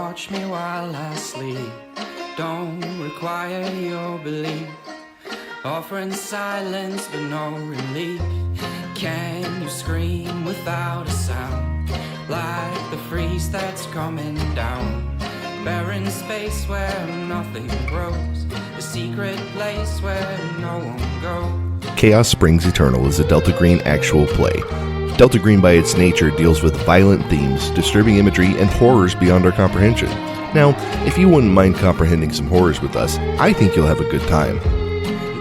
watch me while I sleep. Don't require your belief. Offering silence but no relief. Can you scream without a sound? Like the freeze that's coming down. Barren space where nothing grows. A secret place where no one goes. Chaos Springs Eternal is a Delta Green actual play. Delta Green by its nature deals with violent themes, disturbing imagery, and horrors beyond our comprehension. Now, if you wouldn't mind comprehending some horrors with us, I think you'll have a good time.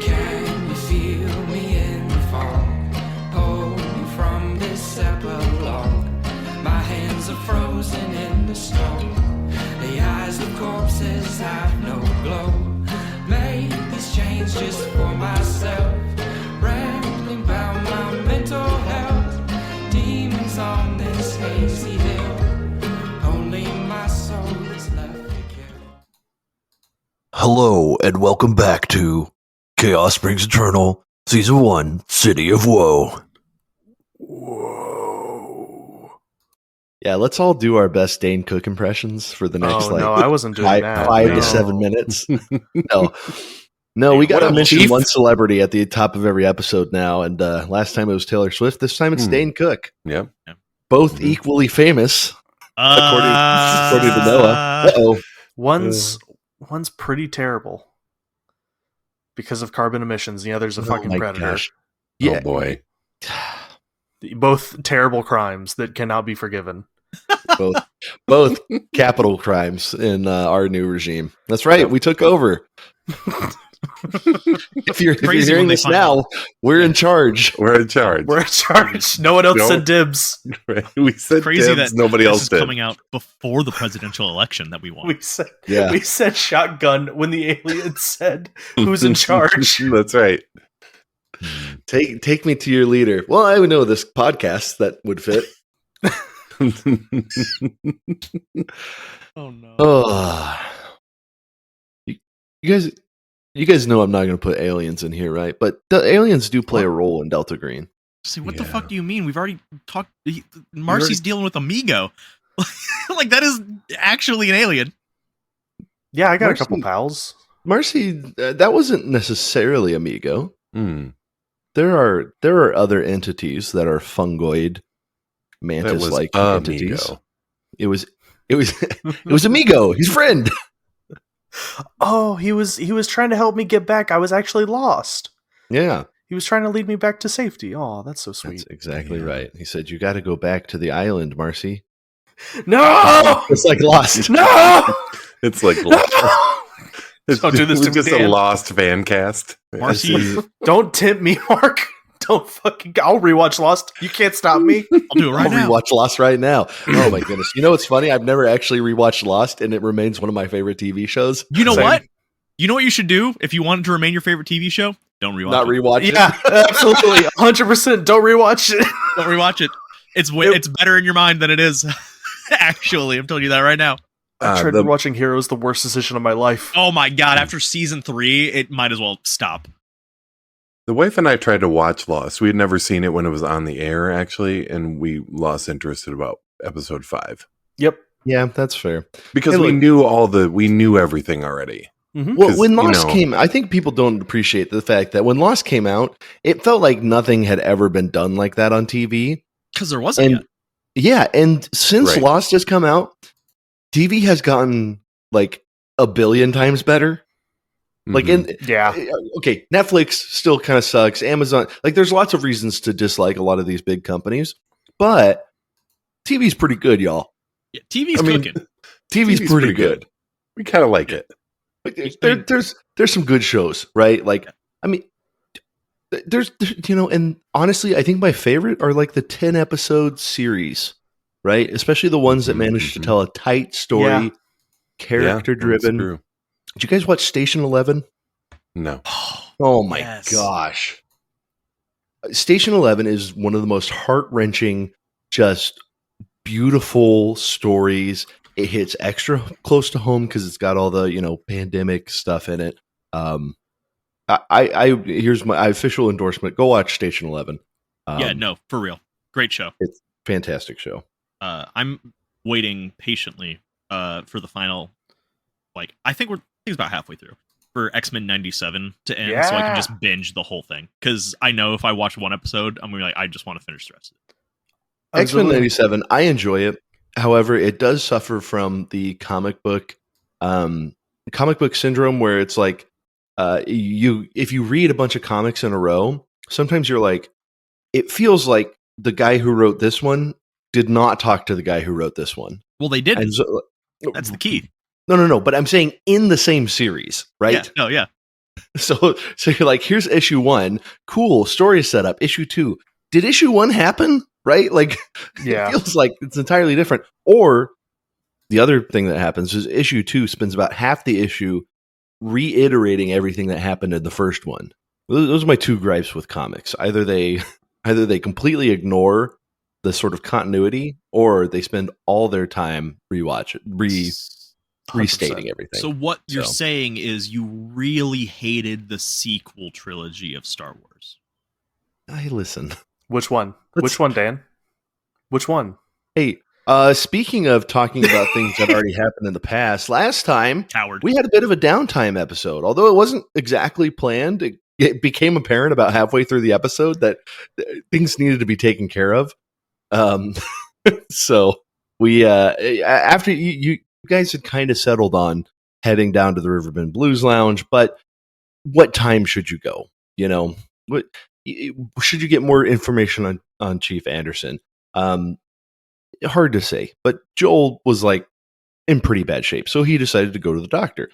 Can you feel me in the fog? Hold me from this epilogue. My hands are frozen in the snow. The eyes of corpses have no glow. Made these chains just for myself. Rambling about my mental health. Demons on this hazy hill. Only my soul is left to kill. Hello, and welcome back to Chaos Springs Eternal, Season 1, City of Woe. Whoa. Yeah, let's all do our best Dane Cook impressions for the next, no, I wasn't doing that. 5 No. to 7 minutes. No, we got to mention one celebrity at the top of every episode now, and last time it was Taylor Swift. This time it's Dane Cook. Yep. Both equally famous, according to Noah. Uh-oh. One's pretty terrible because of carbon emissions. The other's a fucking my predator. gosh. Oh boy. Both terrible crimes that cannot be forgiven. Both capital crimes in our new regime. That's right. We took over. If you're hearing this now, we're in charge. We're in charge. We're in charge. No one else said dibs. We said Crazy dibs, that nobody this else is did. coming out before the presidential election that we won. We said shotgun when the alien said who's in charge. That's right. Take me to your leader. Well, I would know this podcast that would fit. Oh no! Oh, you guys know I'm not going to put aliens in here, right? But the aliens do play a role in Delta Green. See, what the fuck do you mean? We've already talked. Marcy's dealing with Amigo. Like that is actually an alien. Yeah, I got Marcy- a couple pals. Marcy, that wasn't necessarily Amigo. Mm. There are other entities that are fungoid, mantis-like entities. Amigo. It was Amigo, his friend. Oh, he was trying to help me get back. I was actually lost. Yeah, He was trying to lead me back to safety. Oh, that's so sweet. that's exactly right. He said, "You got to go back to the island, Marcy." No! It's like Lost. No! It's like Don't do this to me, just Dan. a lost fan cast. Marcy, Don't tempt me, Mark. Don't fucking... I'll rewatch Lost. You can't stop me. I'll do it right I'll now. rewatch Lost right now. Oh my goodness! You know what's funny? I've never actually rewatched Lost, and it remains one of my favorite TV shows. You know Same. what? You know what you should do if you want it to remain your favorite TV show? Don't rewatch Not it. rewatch it. Yeah, absolutely. 100%. Don't rewatch it. Don't rewatch it. It's better in your mind than it is. Actually, I'm telling you that right now. I tried watching Heroes, the worst decision of my life. Oh my god! After season 3, it might as well stop. The wife and I tried to watch Lost. We had never seen it when it was on the air, actually, and we lost interest at about episode 5 Yep. Yeah, that's fair. because Hey, we look. knew everything already. Mm-hmm. Well, 'Cause, when you Lost know- came, I think people don't appreciate the fact that when Lost came out, it felt like nothing had ever been done like that on TV. Because there wasn't And yeah, and since Right. Lost has come out, TV has gotten like a billion times better. Like, Mhm. in Yeah. okay, Netflix still kind of sucks. Amazon, like, there's lots of reasons to dislike a lot of these big companies, but TV's pretty good, y'all. yet. Yeah, TV's I mean, cooking. TV's pretty good. We kind of like it. Like, there's some good shows, right? Like, I mean, there's and honestly, I think my favorite are like the 10 episode series, right? Especially the ones that manage to tell a tight story, Yeah. character Yeah, driven. that's true. Did you guys watch Station 11? No. Oh my Yes. gosh. Station 11 is one of the most heart-wrenching, just beautiful stories. It hits extra close to home because it's got all the, pandemic stuff in it. Here's my official endorsement. Go watch Station 11. Yeah, no, for real. Great show. It's a fantastic show. I'm waiting patiently for the final. Like, I think it's about halfway through for X-Men 97 to end, so I can just binge the whole thing. Because I know if I watch one episode, I'm gonna be like, I just want to finish the rest of it. X-Men 97, I enjoy it. However, it does suffer from the comic book syndrome, where it's like if you read a bunch of comics in a row, sometimes you're like, it feels like the guy who wrote this one did not talk to the guy who wrote this one. Well, they didn't. So, that's the key. No. But I'm saying in the same series, right? Yeah. No, yeah. So you're like, here's issue 1, cool story setup. Issue 2, did issue 1 happen? Right? Like, it feels like it's entirely different. Or the other thing that happens is issue 2 spends about half the issue reiterating everything that happened in the first one. Those are my 2 gripes with comics. Either they completely ignore the sort of continuity, or they spend all their time restating everything. So what you're saying is you really hated the sequel trilogy of Star Wars. Hey, listen. Which one? Which one, Dan? Which one? Hey, speaking of talking about things that already happened in the past, last time Coward. We had a bit of a downtime episode. Although it wasn't exactly planned, it became apparent about halfway through the episode that things needed to be taken care of. So we after you guys had kind of settled on heading down to the Riverbend Blues Lounge, but what time should you go? You know, what should you get more information on Chief Anderson? Hard to say, but Joel was like in pretty bad shape, so he decided to go to the doctor.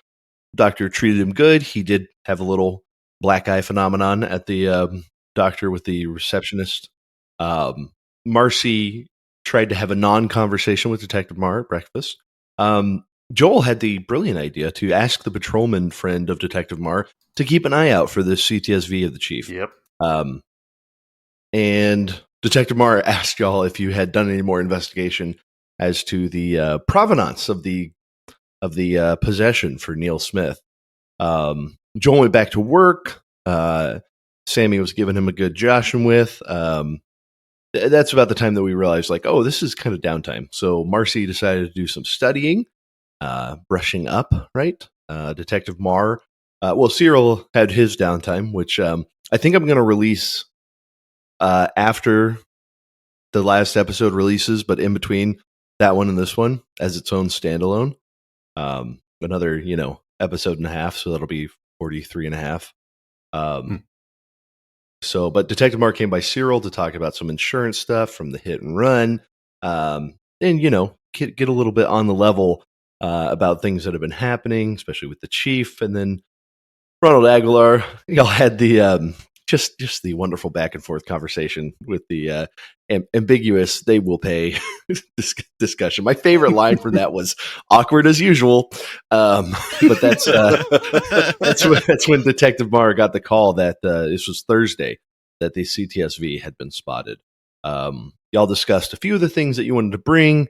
The doctor treated him good. He did have a little black eye phenomenon at the doctor with the receptionist. Marcy tried to have a non-conversation with Detective Marr at breakfast. Joel had the brilliant idea to ask the patrolman friend of Detective Marr to keep an eye out for the CTSV of the chief. Yep. And Detective Marr asked y'all if you had done any more investigation as to the provenance of the possession for Neil Smith. Joel went back to work. Sammy was giving him a good joshing with. That's about the time that we realized, like, oh, this is kind of downtime. So Marcy decided to do some studying, brushing up, right? Detective Marr. Cyril had his downtime, which I think I'm going to release after the last episode releases, but in between that one and this one as its own standalone. Another, episode and a half, so that'll be 43 and a half. So, but Detective Marr came by Cyril to talk about some insurance stuff from the hit and run, and get a little bit on the level about things that have been happening, especially with the chief. And then Ronald Aguilar, y'all had the just the wonderful back and forth conversation with the ambiguous "they will pay" discussion. My favorite line for that was "awkward as usual," but that's when Detective Marr got the call that this was Thursday that the CTSV had been spotted. Y'all discussed a few of the things that you wanted to bring,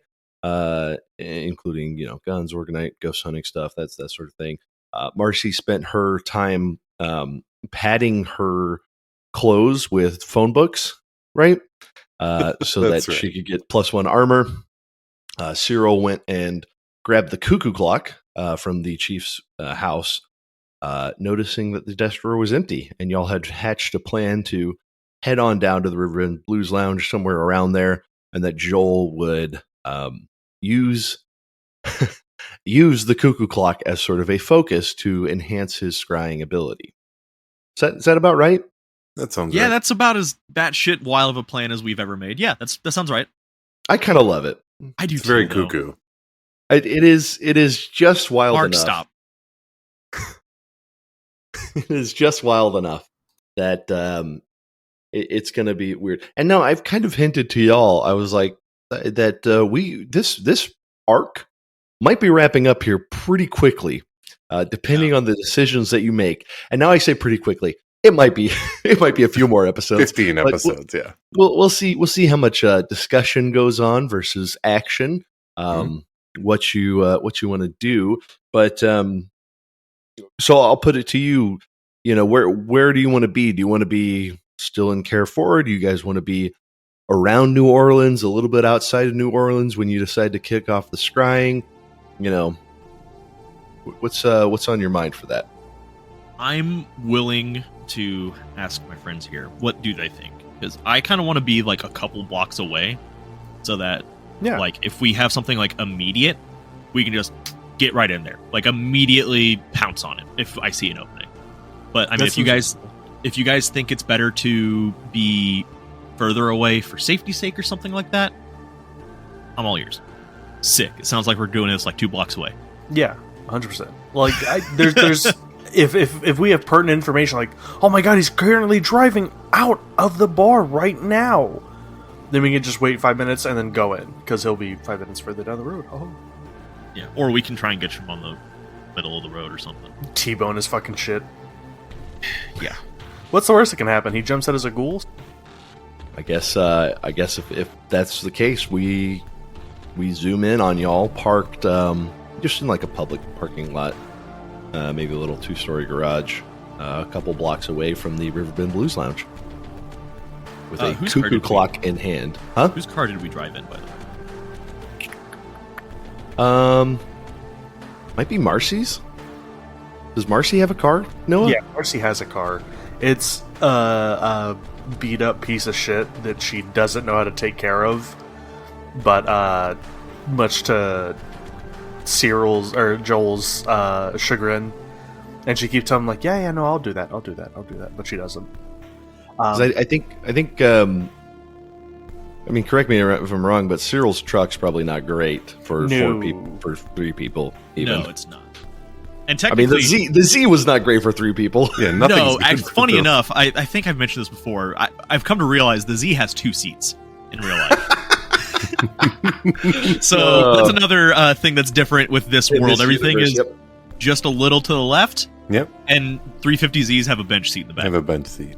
including guns, organite, ghost hunting stuff, that sort of thing. Marcy spent her time padding her clothes with phone books, right? So that right. she could get +1 armor. Cyril went and grabbed the cuckoo clock from the chief's house, noticing that the desk drawer was empty, and y'all had hatched a plan to head on down to the Riverbend Blues Lounge somewhere around there, and that Joel would use the cuckoo clock as sort of a focus to enhance his scrying ability. Is that about right? That sounds Yeah, right. that's about as batshit wild of a plan as we've ever made. Yeah, that sounds right. I kind of love it. I do It's too, very though. cuckoo. It is just wild Mark, enough. stop. It is just wild enough that it's going to be weird. And no, I've kind of hinted to y'all. I was like that this arc might be wrapping up here pretty quickly, depending on the decisions that you make. And now I say pretty quickly. It might be a few more episodes. 15 episodes, yeah. We'll see how much discussion goes on versus action. What you want to do, but so I'll put it to you. Where do you want to be? Do you want to be still in Carrefour? Do you guys want to be around New Orleans, a little bit outside of New Orleans when you decide to kick off the scrying? what's on your mind for that? I'm willing to ask my friends here, what do they think? Because I kind of want to be like a couple blocks away, so that like if we have something like immediate, we can just get right in there, like immediately pounce on it if I see an opening. But I mean, if you guys think it's better to be further away for safety's sake or something like that, I'm all ears. Sick. It sounds like we're doing this like 2 blocks away. Yeah, 100%. Like there's if we have pertinent information, like, oh my god, he's currently driving out of the bar right now, then we can just wait 5 minutes and then go in, because he'll be 5 minutes further down the road. Oh. Yeah, or we can try and get him on the middle of the road or something. T-bone his fucking shit. Yeah. What's the worst that can happen? He jumps out as a ghoul? I guess if that's the case, we zoom in on y'all parked just in like a public parking lot, maybe a little 2-story garage, a couple blocks away from the Riverbend Blues Lounge, with a cuckoo clock in hand. Huh? Whose car did we drive in, by the way? Might be Marcy's. Does Marcy have a car? Noah? Yeah, Marcy has a car. It's a beat up piece of shit that she doesn't know how to take care of, but much to Cyril's or Joel's chagrin, and she keeps telling him like, yeah, no, I'll do that, but she doesn't. I think. I mean, correct me if I'm wrong, but Cyril's truck's probably not great for 4 people, for 3 people. Even. No, it's not. And technically, I mean, the Z was not great for 3 people. Yeah, no. Funny enough, I think I've mentioned this before. I've come to realize the Z has 2 seats in real life. So that's another thing that's different with this world. Everything is just a little to the left. Yep. And 350Zs have a bench seat in the back. I have a bench seat.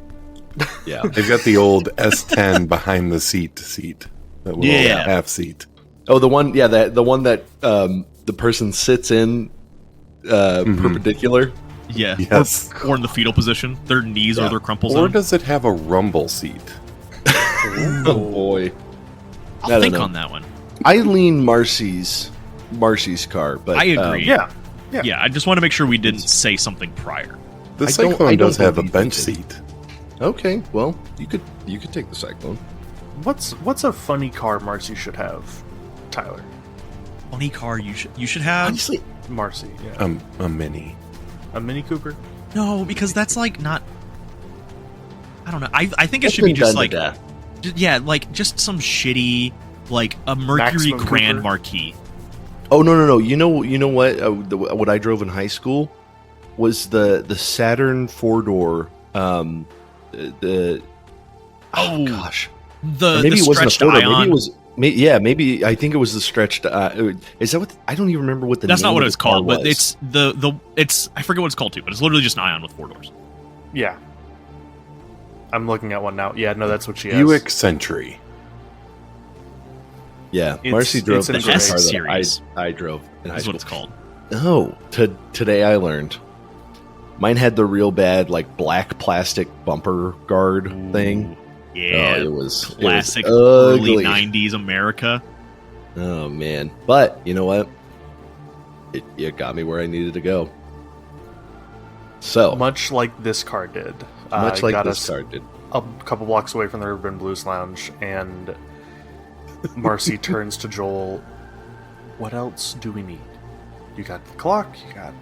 Yeah. They've got the old S10 behind the seat. That little half seat. Oh, the one, the one that the person sits in perpendicular. Yeah. Yes. Or in the fetal position. Their knees or their crumples. Or does it have a rumble seat? Oh boy. I'll think on that one. I lean Marcy's car, but I agree. Yeah. I just want to make sure we didn't say something prior. The I Cyclone don't does have a believe bench you did. seat. Okay, well, you could take the Cyclone. What's a funny car Marcy should have, Tyler? Funny car you should have. Honestly, Marcy, yeah. A Mini. A Mini Cooper? No, because that's like not. I don't know. I think it should be just like, like just some shitty, like a Mercury Maximum Grand Cooper? Marquis. Oh no! You know what? What I drove in high school was the Saturn 4-door. The gosh, maybe it wasn't a 4-door. Maybe it was. Maybe I think it was the stretched. Is that what? I don't even remember what the. That's name not what of it's the car called, but was. it's it's I forget what it's called too, but it's literally just an Ion with 4 doors. Yeah. I'm looking at one now. Yeah, no, that's what she has. Buick Century. Yeah, It's- Marcy drove it's the an car S that series. I drove in high That's school. what it's called. Oh, today I learned. Mine had the real bad, like, black plastic bumper guard thing. Yeah, Oh, it was classic ugly. early '90s America. Oh man! But you know what? It got me where I needed to go. So Much like this car did. much like got this us car did. a couple blocks away from the Riverbend Blues Lounge, and Marcy turns to Joel. What else do we need? You got the clock, you got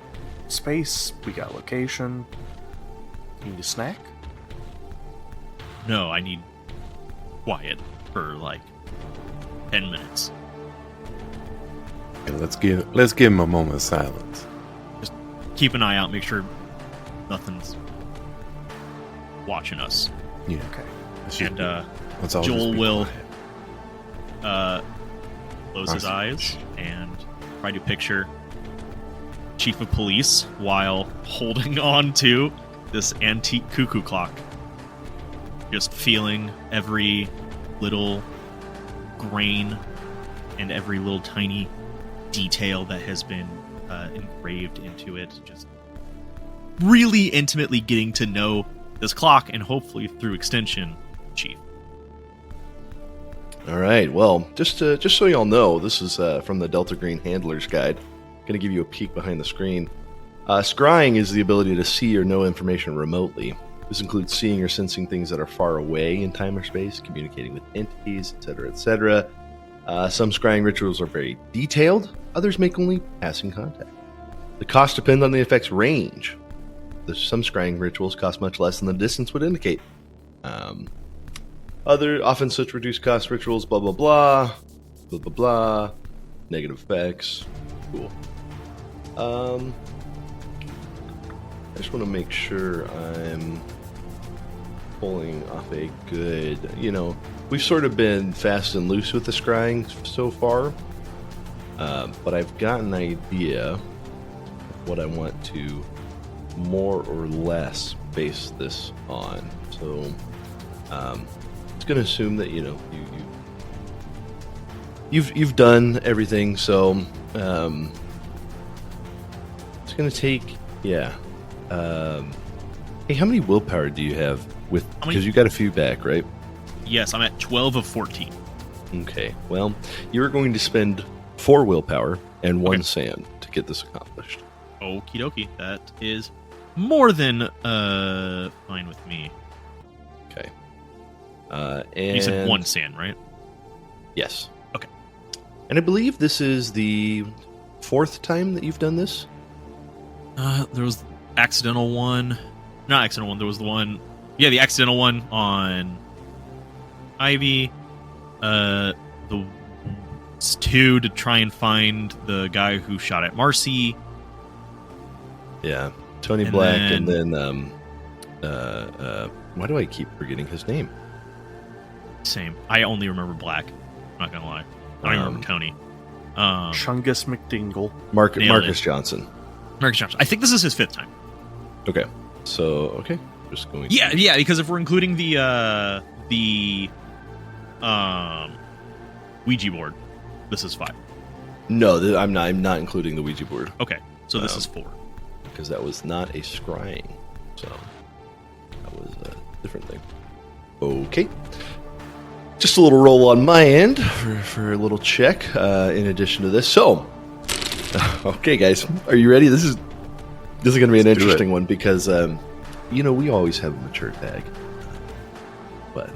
space, we got location. You need a snack? No, I need quiet for like 10 minutes. Okay, let's give him a moment of silence. Keep an eye out, make sure nothing's watching us. Yeah. Okay. And Let's all just Joel be will quiet. close his eyes and try to picture Chief of Police while holding on to this antique cuckoo clock. Just feeling every little grain and every little tiny detail that has been engraved into it. Just really intimately getting to know this clock and hopefully through extension, Chief. All right. Well, just so y'all know, this is from the Delta Green Handler's Guide. going to give you a peek behind the screen. Scrying is the ability to see or know information remotely. This includes seeing or sensing things that are far away in time or space, communicating with entities, etc., etc. Some scrying rituals are very detailed. Others make only passing contact. The cost depends on the effect's range. Some scrying rituals cost much less than the distance would indicate. Often such reduced cost rituals, blah, blah, blah, blah, blah, blah, negative effects. Cool. I just want to make sure I'm pulling off a good, we've sort of been fast and loose with the scrying so far, but I've got an idea of what I want to more or less base this on. So, it's going to assume that you've done everything. So, it's going to take hey, how many willpower do you have with? Because you got a few back, right? Yes, I'm at 12 of 14. Okay. Well, you're going to spend 4 willpower and 1 sand to get this accomplished. Okie dokie. That is more than fine with me. Okay. And you said 1 sand, right? Yes. Okay. And I believe this is the 4th time that you've done this? There was accidental one. Not accidental one. There was the one. Yeah, the accidental one on Ivy. The 2 to try and find the guy who shot at Marcy. Yeah, Tony Black, and then why do I keep forgetting his name? Same. I only remember Black. I'm not gonna lie. I don't even remember Tony. Chungus McDingle. Marcus Johnson. Marcus Johnson. I think this is his 5th time. Okay. So just going. Yeah. Because if we're including the Ouija board, this is 5. No, I'm not including the Ouija board. Okay, so this is 4. Because that was not a scrying, so that was a different thing. Okay. Just a little roll on my end for a little check in addition to this. So, okay, guys, are you ready? This is going to be an interesting one because, we always have a mature tag. But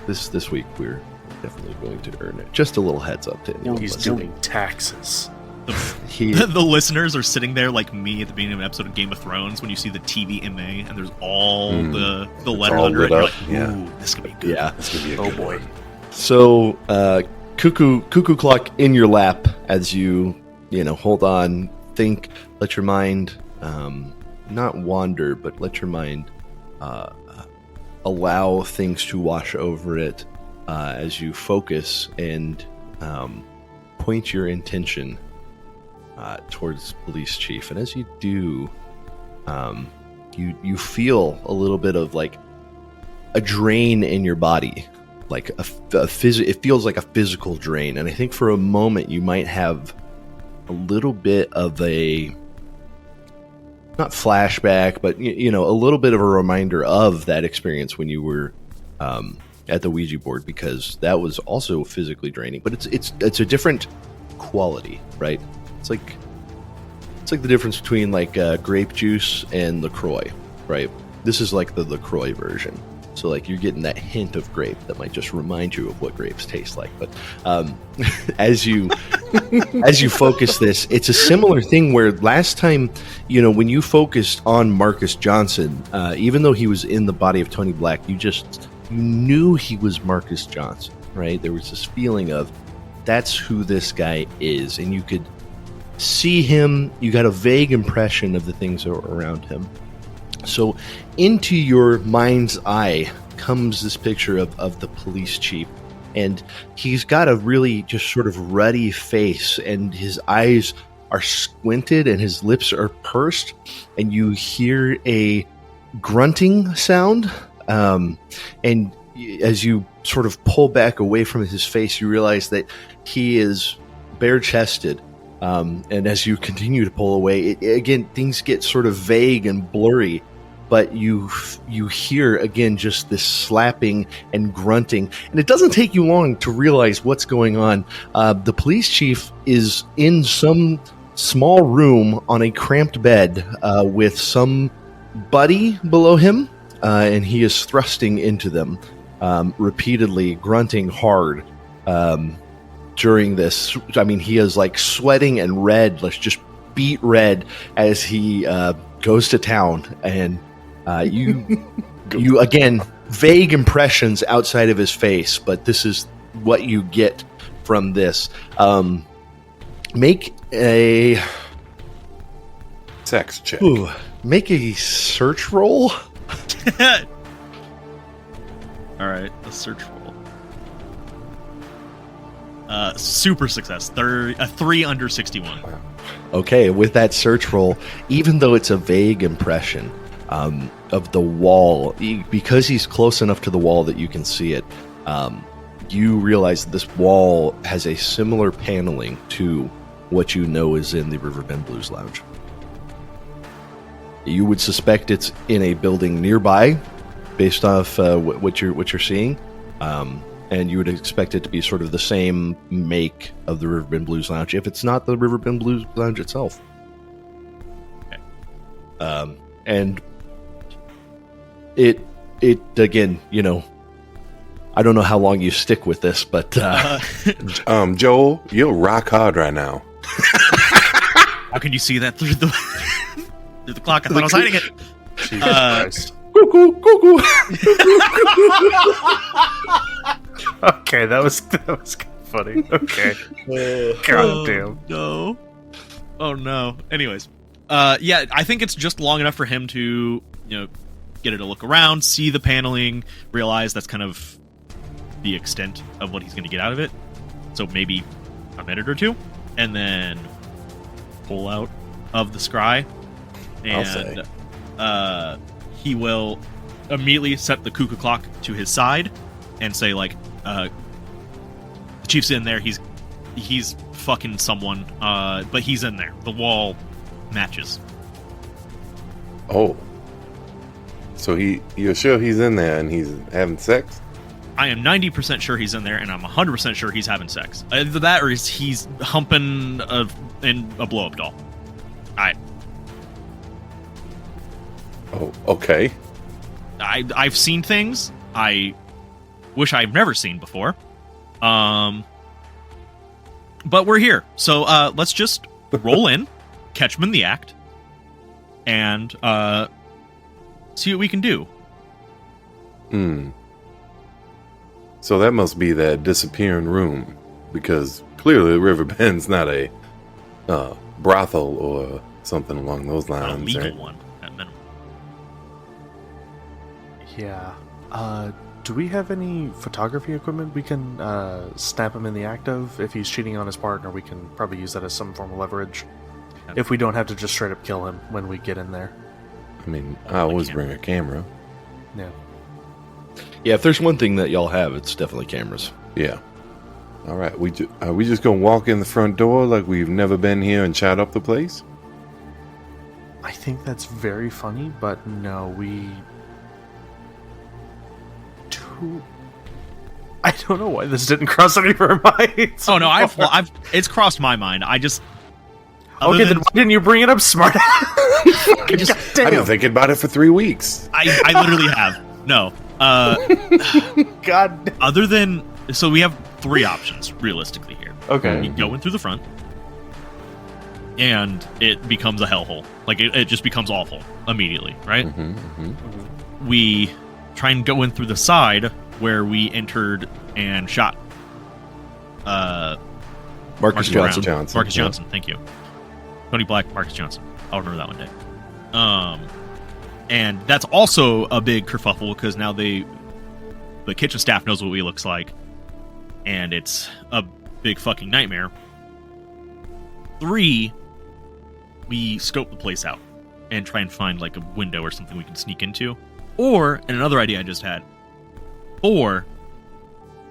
this week we're definitely going to earn it. Just a little heads up to anyone. He's doing taxes. The listeners are sitting there like me at the beginning of an episode of Game of Thrones when you see the TVMA and there's all the letters under it. You're like, ooh, this could be good. Yeah, this could be a good boy. So, cuckoo clock in your lap as you hold on, think, let your mind not wander, but let your mind allow things to wash over it as you focus and point your intention towards police chief. And as you do, you feel a little bit of like a drain in your body, like it feels like a physical drain. And I think for a moment you might have a little bit of a, not flashback, but a little bit of a reminder of that experience when you were at the Ouija board, because that was also physically draining. But it's a different quality, right? It's like the difference between like grape juice and LaCroix, right? This is like the LaCroix version. So like you're getting that hint of grape that might just remind you of what grapes taste like. But as you focus this, it's a similar thing where last time, when you focused on Marcus Johnson, even though he was in the body of Tony Black, you knew he was Marcus Johnson, right? There was this feeling of that's who this guy is, and you could see him. You got a vague impression of the things that were around him. So into your mind's eye comes this picture of the police chief, and he's got a really just sort of ruddy face, and his eyes are squinted and his lips are pursed, and you hear a grunting sound. And as you sort of pull back away from his face, you realize that he is bare-chested. And as you continue to pull away, again, things get sort of vague and blurry, but you hear, again, just this slapping and grunting. And it doesn't take you long to realize what's going on. The police chief is in some small room on a cramped bed with somebody below him, and he is thrusting into them, repeatedly grunting hard during this. I mean, he is like sweating and red, like just beet red, as he goes to town. And you again, vague impressions outside of his face, but this is what you get from this. Make a sex check. Make a search roll. All right, a search roll. Super success. A 3 under 61. Wow. Okay, with that search roll, even though it's a vague impression of the wall, because he's close enough to the wall that you can see it, you realize that this wall has a similar paneling to what you know is in the Riverbend Blues Lounge. You would suspect it's in a building nearby, based off what you're seeing, and you would expect it to be sort of the same make of the Riverbend Blues Lounge, if it's not the Riverbend Blues Lounge itself. Okay. And it again, you know, I don't know how long you stick with this, but Joel, you're rock hard right now. How can you see that through the through the clock? I thought I was hiding it. Jesus Christ. Okay, that was funny. Okay. God damn. No. Oh no. Anyways, yeah, I think it's just long enough for him to, you know, get it a look around, see the paneling, realize that's kind of the extent of what he's going to get out of it. So maybe a minute or two, and then pull out of the scry, and he will immediately set the cuckoo clock to his side and say, like, the chief's in there. He's fucking someone, but he's in there. The wall matches. Oh. So you're sure he's in there and he's having sex? I am 90% sure he's in there, and I'm 100% sure he's having sex. Either that, or he's humping in a blow-up doll. Oh, okay. I've seen things I wish I've never seen before. But we're here. So let's just roll in, catch him in the act, and see what we can do. So that must be that disappearing room, because clearly Riverbend's not a brothel or something along those Not a lines, legal right? one, at minimum. Yeah. Do we have any photography equipment we can snap him in the act of? If he's cheating on his partner, we can probably use that as some form of leverage. If we don't have to just straight up kill him when we get in there. I mean, I always bring a camera. Yeah. yeah, if there's one thing that y'all have, it's definitely cameras. Yeah. All right. Are we just gonna walk in the front door like we've never been here and chat up the place? I think that's very funny, but no, I don't know why this didn't cross any of our minds. Oh no, I've it's crossed my mind. I just Okay, then why didn't you bring it up, smart? I've been thinking about it for 3 weeks. I literally have no. God. Other than so, we have 3 options realistically here. Okay. You go in through the front, and it becomes a hellhole. Like it just becomes awful immediately, right? We try and go in through the side where we entered and shot. Marcus Johnson. Marcus Johnson. Thank you. Tony Black, Marcus Johnson. I'll remember that one day. And that's also a big kerfuffle because now the kitchen staff knows what we looks like, and it's a big fucking nightmare. 3, we scope the place out and try and find like a window or something we can sneak into. Or, and another idea I just had, 4,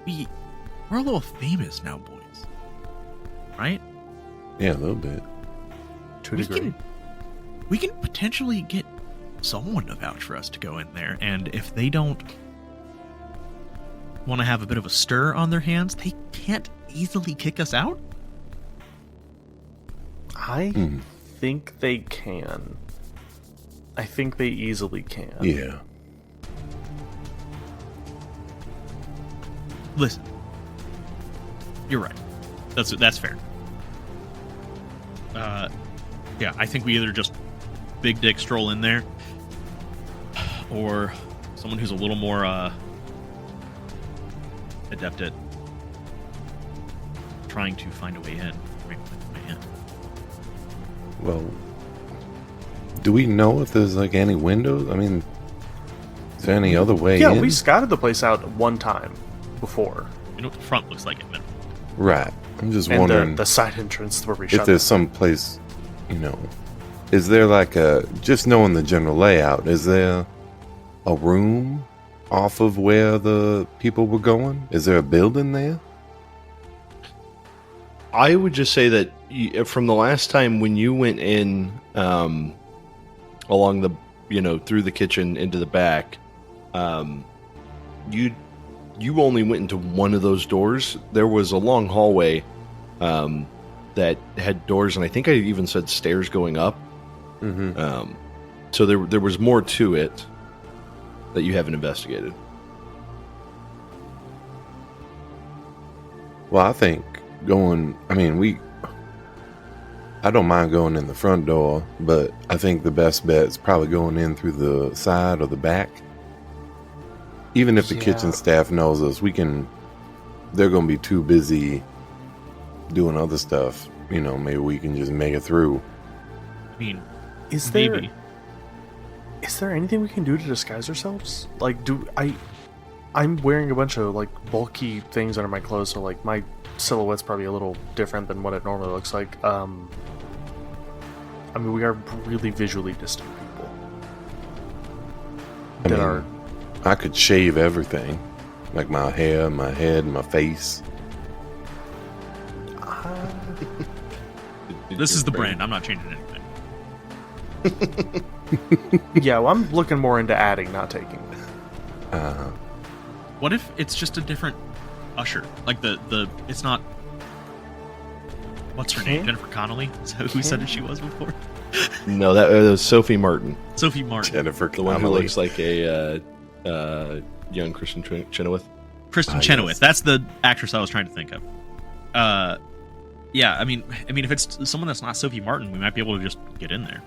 we're a little famous now, boys. Right? Yeah, a little bit. To a degree. We can potentially get someone to vouch for us to go in there, and if they don't want to have a bit of a stir on their hands, they can't easily kick us out? I think they can. I think they easily can. Yeah. Listen, you're right. That's fair. Yeah, I think we either just big dick stroll in there, or someone who's a little more adept at trying to find a way in. Well, do we know if there's like any windows? I mean, is there any other way in? Yeah, we scouted the place out one time before. You know what the front looks like at minimum. Right. I'm just And wondering the side entrance where we shut if there's some place, is there like just knowing the general layout, is there a room off of where the people were going? Is there a building there? I would just say that from the last time when you went in along the, through the kitchen into the back, you only went into one of those doors. There was a long hallway that had doors, and I think I even said stairs going up. Mm-hmm. So there was more to it that you haven't investigated. Well, I think I don't mind going in the front door, but I think the best bet is probably going in through the side or the back. Even if the kitchen staff knows us, they're going to be too busy doing other stuff. Maybe we can just make it through. I mean, is there anything we can do to disguise ourselves? Like, I'm wearing a bunch of like bulky things under my clothes, so like my silhouette's probably a little different than what it normally looks like. We are really visually distant people. I could shave everything, like my hair, my head, my face. This is the brand. I'm not changing anything. Yeah, well, I'm looking more into adding, not taking. What if it's just a different usher? Like it's not. What's her name? Jennifer Connelly? Is that who said it she was before? No, that was Sophie Martin. Sophie Martin. Jennifer The one who looks like a young Kristen Chenoweth. Kristen Chenoweth. Yes. That's the actress I was trying to think of. Yeah, I mean, if it's someone that's not Sophie Martin, we might be able to just get in there.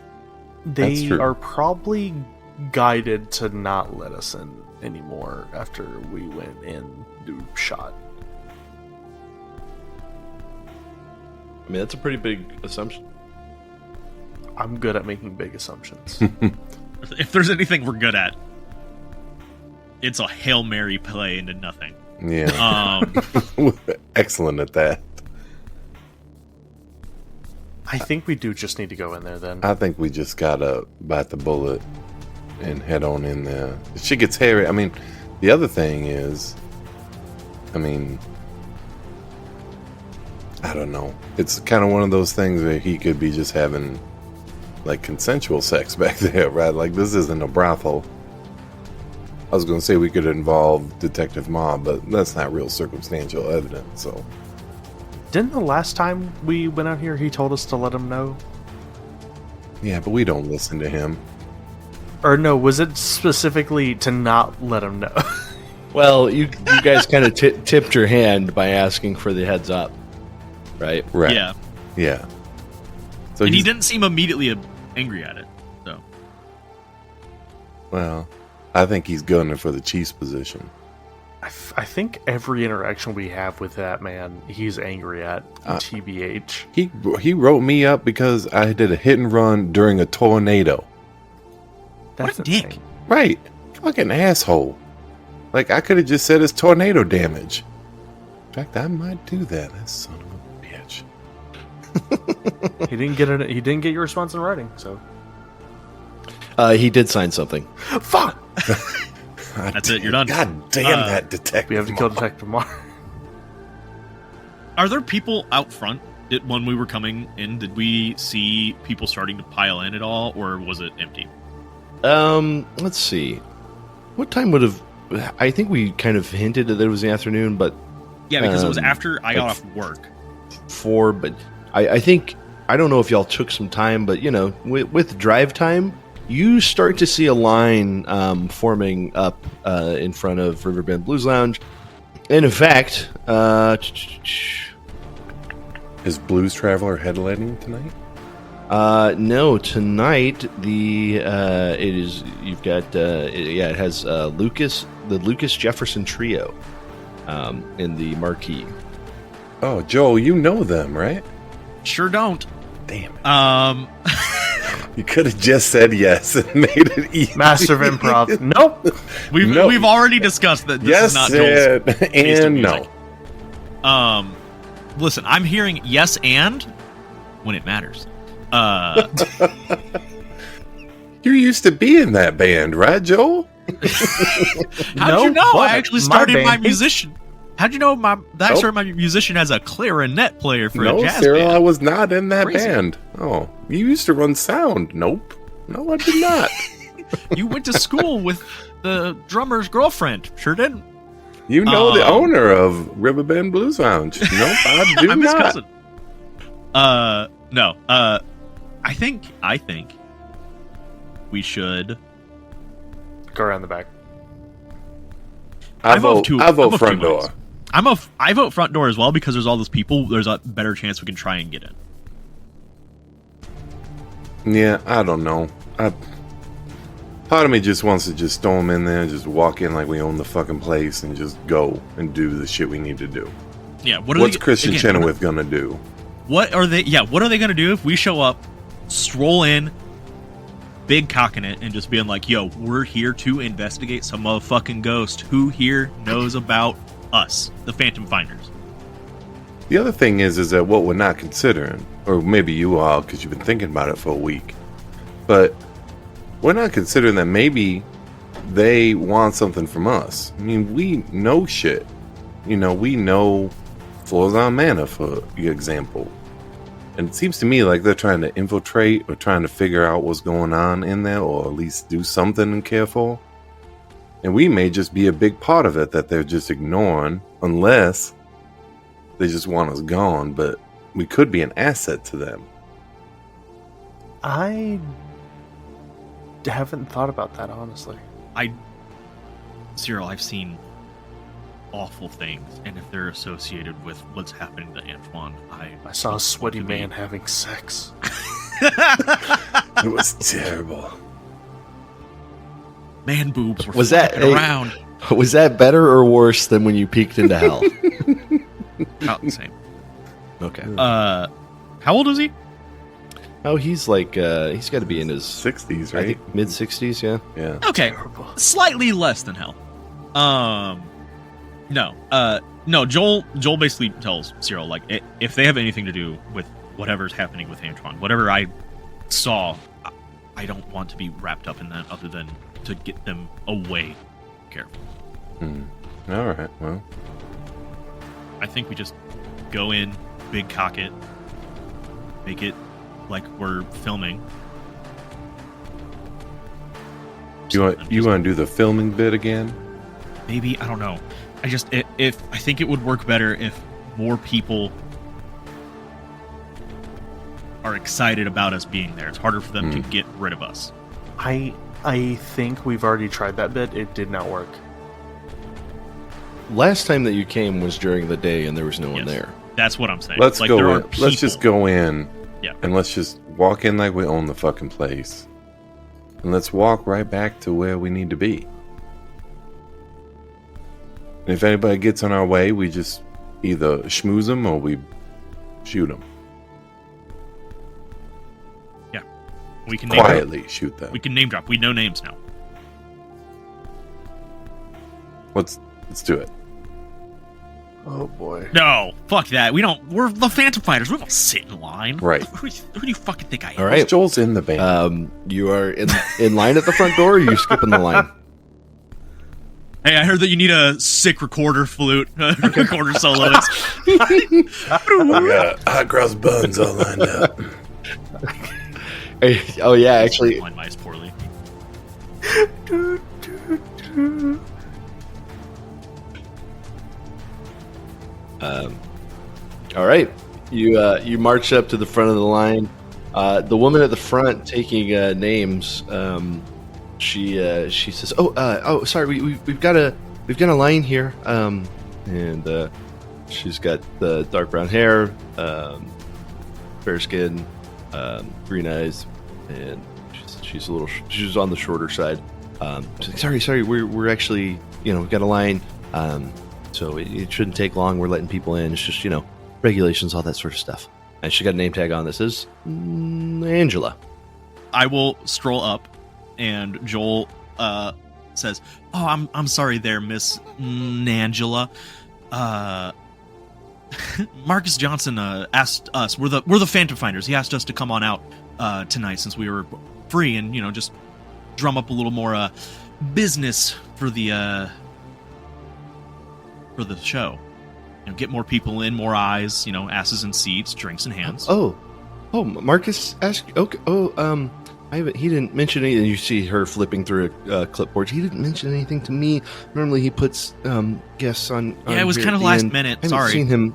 They are probably guided to not let us in anymore after we went in to shot. I mean, that's a pretty big assumption. I'm good at making big assumptions. If there's anything we're good at, it's a Hail Mary play into nothing. Yeah. Excellent at that. I think we do just need to go in there then. I think we just gotta bite the bullet and head on in there. If she gets hairy, the other thing is, I don't know. It's kind of one of those things where he could be just having like consensual sex back there, right? Like this isn't a brothel. I was going to say we could involve Detective Ma, but that's not real circumstantial evidence, so. Didn't the last time we went out here, he told us to let him know? Yeah, but we don't listen to him. Or no, was it specifically to not let him know? Well, you guys kind of tipped your hand by asking for the heads up, right? Right. Yeah. Yeah. So and he didn't seem immediately angry at it, so. Well, I think he's gunning for the chief's position. I think every interaction we have with that man, he's angry at, TBH. He wrote me up because I did a hit and run during a tornado. That's what a dick. insane. Right. Fucking asshole. Like, I could have just said it's tornado damage. In fact, I might do that. That son of a bitch. He didn't get your response in writing, so. He did sign something. Fuck! That's it, you're done. God damn that detective. We have to kill Detective Marr. Are there people out front when we were coming in? Did we see people starting to pile in at all, or was it empty? Let's see. What time would have... I think we kind of hinted that it was the afternoon, but... Yeah, because it was after I got off work. 4, but I think I don't know if y'all took some time, but with drive time, you start to see a line forming up in front of Riverbend Blues Lounge. And in fact, is Blues Traveler headlining tonight? No, tonight it has the Lucas Jefferson Trio in the marquee. Oh, Joel, you know them, right? Sure don't. Damn it. You could have just said yes and made it easy. Master of Improv. Nope. We've already discussed that this is not Joel's taste in music. No. Listen, I'm hearing yes and when it matters. You used to be in that band, right, Joel? How'd you know? What? I actually started my band? musician. How'd you know I started my musician as a clarinet player for a jazz Cyril, band? I was not in that Crazy. band. Oh, you used to run sound. Nope. No, I did not. You went to school with the drummer's girlfriend. Sure didn't. You know the owner of Riverbend Blues Lounge. Nope, I do I'm his not. cousin. No. I think we should Go around the back. I vote two front door. ways. I vote front door as well because there's all those people. There's a better chance we can try and get in. Yeah, I don't know. Part of me just wants to just storm in there, just walk in like we own the fucking place, and just go and do the shit we need to do. Yeah. What's Christian Chenoweth gonna do? What are they? Yeah. What are they gonna do if we show up, stroll in, big cocking it, and just being like, "Yo, we're here to investigate some motherfucking ghost. Who here knows about us, the Phantom Phinders?" The other thing is that what we're not considering, or maybe you are because you've been thinking about it for a week, but we're not considering that maybe they want something from us. I mean, we know shit. We know Florzon Manor, for example. And it seems to me like they're trying to infiltrate or trying to figure out what's going on in there, or at least do something in Carrefour. And we may just be a big part of it that they're just ignoring, unless they just want us gone, but we could be an asset to them. I haven't thought about that, honestly. Cyril, I've seen awful things, and if they're associated with what's happening to Antoine, I saw a sweaty man having sex. It was terrible. Man boobs were Was that flapping around. Was that better or worse than when you peeked into hell? About the same. Okay. How old is he? Oh, he's like he's got to be in his 60s, I right? think mid-60s, yeah. Yeah. Okay, slightly less than hell. No. Joel basically tells Cyril, like, if they have anything to do with whatever's happening with Antoine, whatever I saw, I don't want to be wrapped up in that, other than to get them away. Careful. All right. Well, I think we just go in, big cock it, make it like we're filming. you want to do the filming bit again? Maybe, I don't know. I think it would work better if more people are excited about us being there. It's harder for them to get rid of us. I think we've already tried that bit. It did not work. Last time that you came was during the day and there was no one Yes. there. That's what I'm saying. Let's like, go there in. are Let's just people. go in. Yeah. And let's just walk in like we own the fucking place. And let's walk right back to where we need to be. And if anybody gets on our way, we just either schmooze them or we shoot them. Yeah. We can name Quietly shoot them. We can name drop. We know names now. Let's do it. Oh boy. No, fuck that. We're the Phantom Fighters. We don't sit in line. Right. Who do you fucking think I am? All right. Joel's in the band. You are in line at the front door, or are you skipping the line? Hey, I heard that you need a sick recorder flute, recorder soloist. I got hot cross buns all lined up. Oh yeah, actually, Line mice poorly. all right. You march up to the front of the line. The woman at the front taking names. She says, "Oh, sorry, we've got a line here." And she's got the dark brown hair, fair skin, green eyes, and she's she's on the shorter side. She's like, sorry, we're actually, we've got a line, so it shouldn't take long. We're letting people in. It's just, regulations, all that sort of stuff. And she got a name tag on. This is Angela. I will stroll up, and Joel says, "Oh, I'm sorry there, Miss Angela. Marcus Johnson asked us. We're the Phantom Phinders. He asked us to come on out tonight since we were free, and just drum up a little more business for the show. Get more people in, more eyes. Asses in seats, drinks in hands." Oh, Marcus asked. Okay. Oh, he didn't mention anything. You see her flipping through a clipboard. He didn't mention anything to me. Normally, he puts guests on. Yeah, it was kind of last minute. I haven't seen him.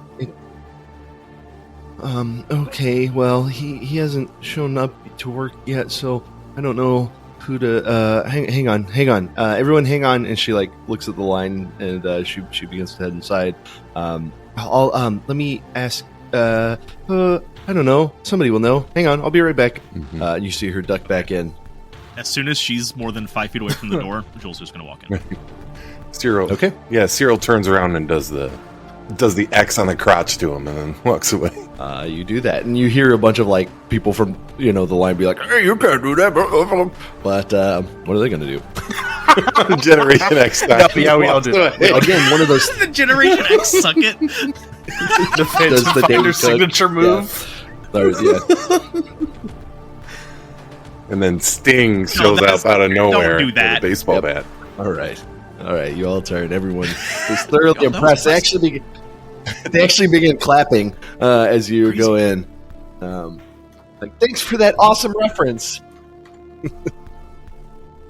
Okay. Well, he hasn't shown up to work yet, so I don't know who to. Hang on. Everyone, hang on. And she looks at the line, and she begins to head inside. Let me ask. I don't know. Somebody will know. Hang on, I'll be right back. You see her duck back in. As soon as she's more than 5 feet away from the door, Joel's just going to walk in. Cyril. Okay. Yeah, Cyril turns around and does the X on the crotch to him, and then walks away. You do that, and you hear a bunch of people from the line be like, "Hey, you can't do that." But what are they going to do? Generation X style. Yeah, we all do that. Again, one of those. The Generation X suck it. The Phantom Phinders signature move. Yeah. And then Sting shows up out of nowhere do that. with a baseball bat. All right. You all turn. Everyone is thoroughly impressed. They actually begin clapping as you go in. Thanks for that awesome reference.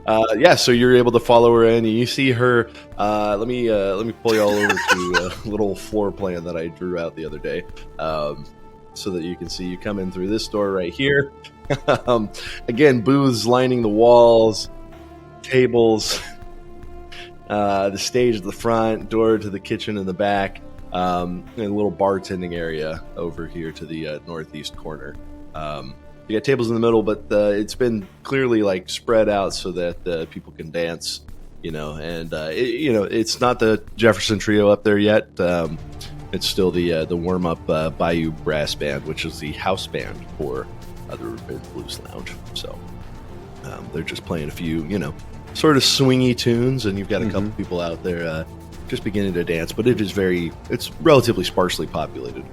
So you're able to follow her in, and you see her. Let me pull you all over to a little floor plan that I drew out the other day, so that you can see. You come in through this door right here. Again, booths lining the walls, tables, the stage at the front, door to the kitchen in the back, and a little bartending area over here to the northeast corner. You got tables in the middle, but it's been clearly spread out so that people can dance, and it's not the Jefferson Trio up there yet. It's still the warm up Bayou Brass Band, which is the house band for the Ribbon Blues Lounge. So they're just playing a few, sort of swingy tunes, and you've got a couple people out there just beginning to dance. But it's relatively sparsely populated.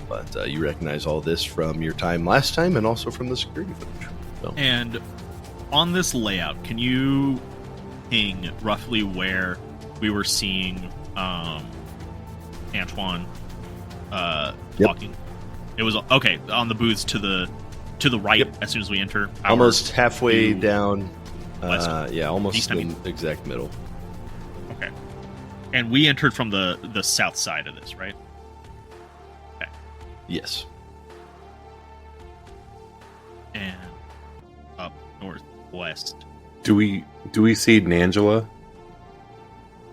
But you recognize all this from your time last time, and also from the security footage. So. And on this layout, can you ping roughly where we were seeing Antoine walking? It was on the booths to the right. Yep. As soon as we enter, almost halfway down. West. Almost East, in the exact middle. Okay, and we entered from the south side of this, right? Yes. And up northwest. Do we see Angela?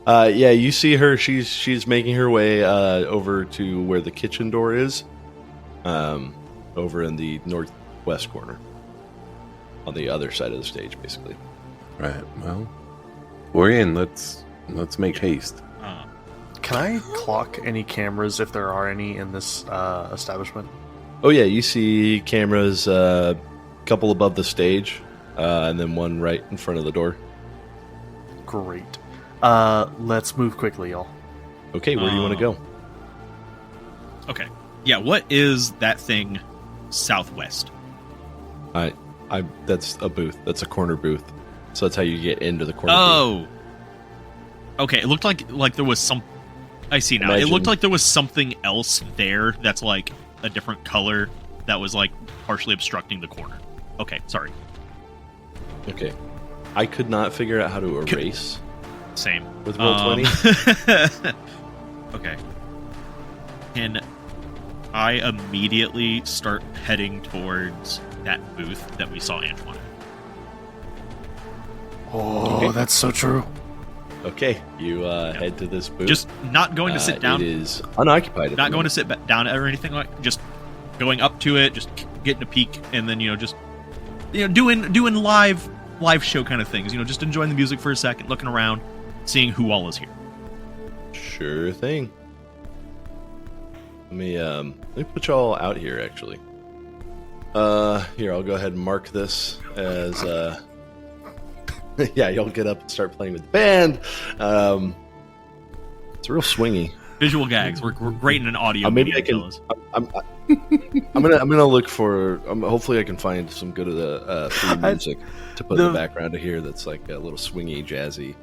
Yeah, you see her. She's making her way over to where the kitchen door is, over in the northwest corner, on the other side of the stage, basically. Right. Well, we're in. Let's make haste. Can I clock any cameras if there are any in this establishment? Oh yeah, you see cameras, a couple above the stage, and then one right in front of the door. Great. Let's move quickly, y'all. Okay, where do you want to go? Okay. Yeah, what is that thing southwest? That's a booth. That's a corner booth. So that's how you get into the corner booth. Oh. Okay, it looked like there was some... I see now. It looked like there was something else there that's a different color that was partially obstructing the corner. Okay, sorry. Okay. I could not figure out how to erase. Same. With Roll20? Okay. And I immediately start heading towards that booth that we saw Antoine. Oh, that's so true. Okay, you head to this booth. Just not going to sit down. It is unoccupied. Not going to sit down or anything like. Just going up to it, just getting a peek, and then just doing live show kind of things. Just enjoying the music for a second, looking around, seeing who all is here. Sure thing. Let me put y'all out here. Actually, here I'll go ahead and mark this as yeah, y'all get up and start playing with the band. It's real swingy. Visual gags. We're great in an audio. Maybe medium, I can. fellas. I'm gonna look for. Hopefully, I can find some good of the free music to put in the background of here. That's like a little swingy, jazzy.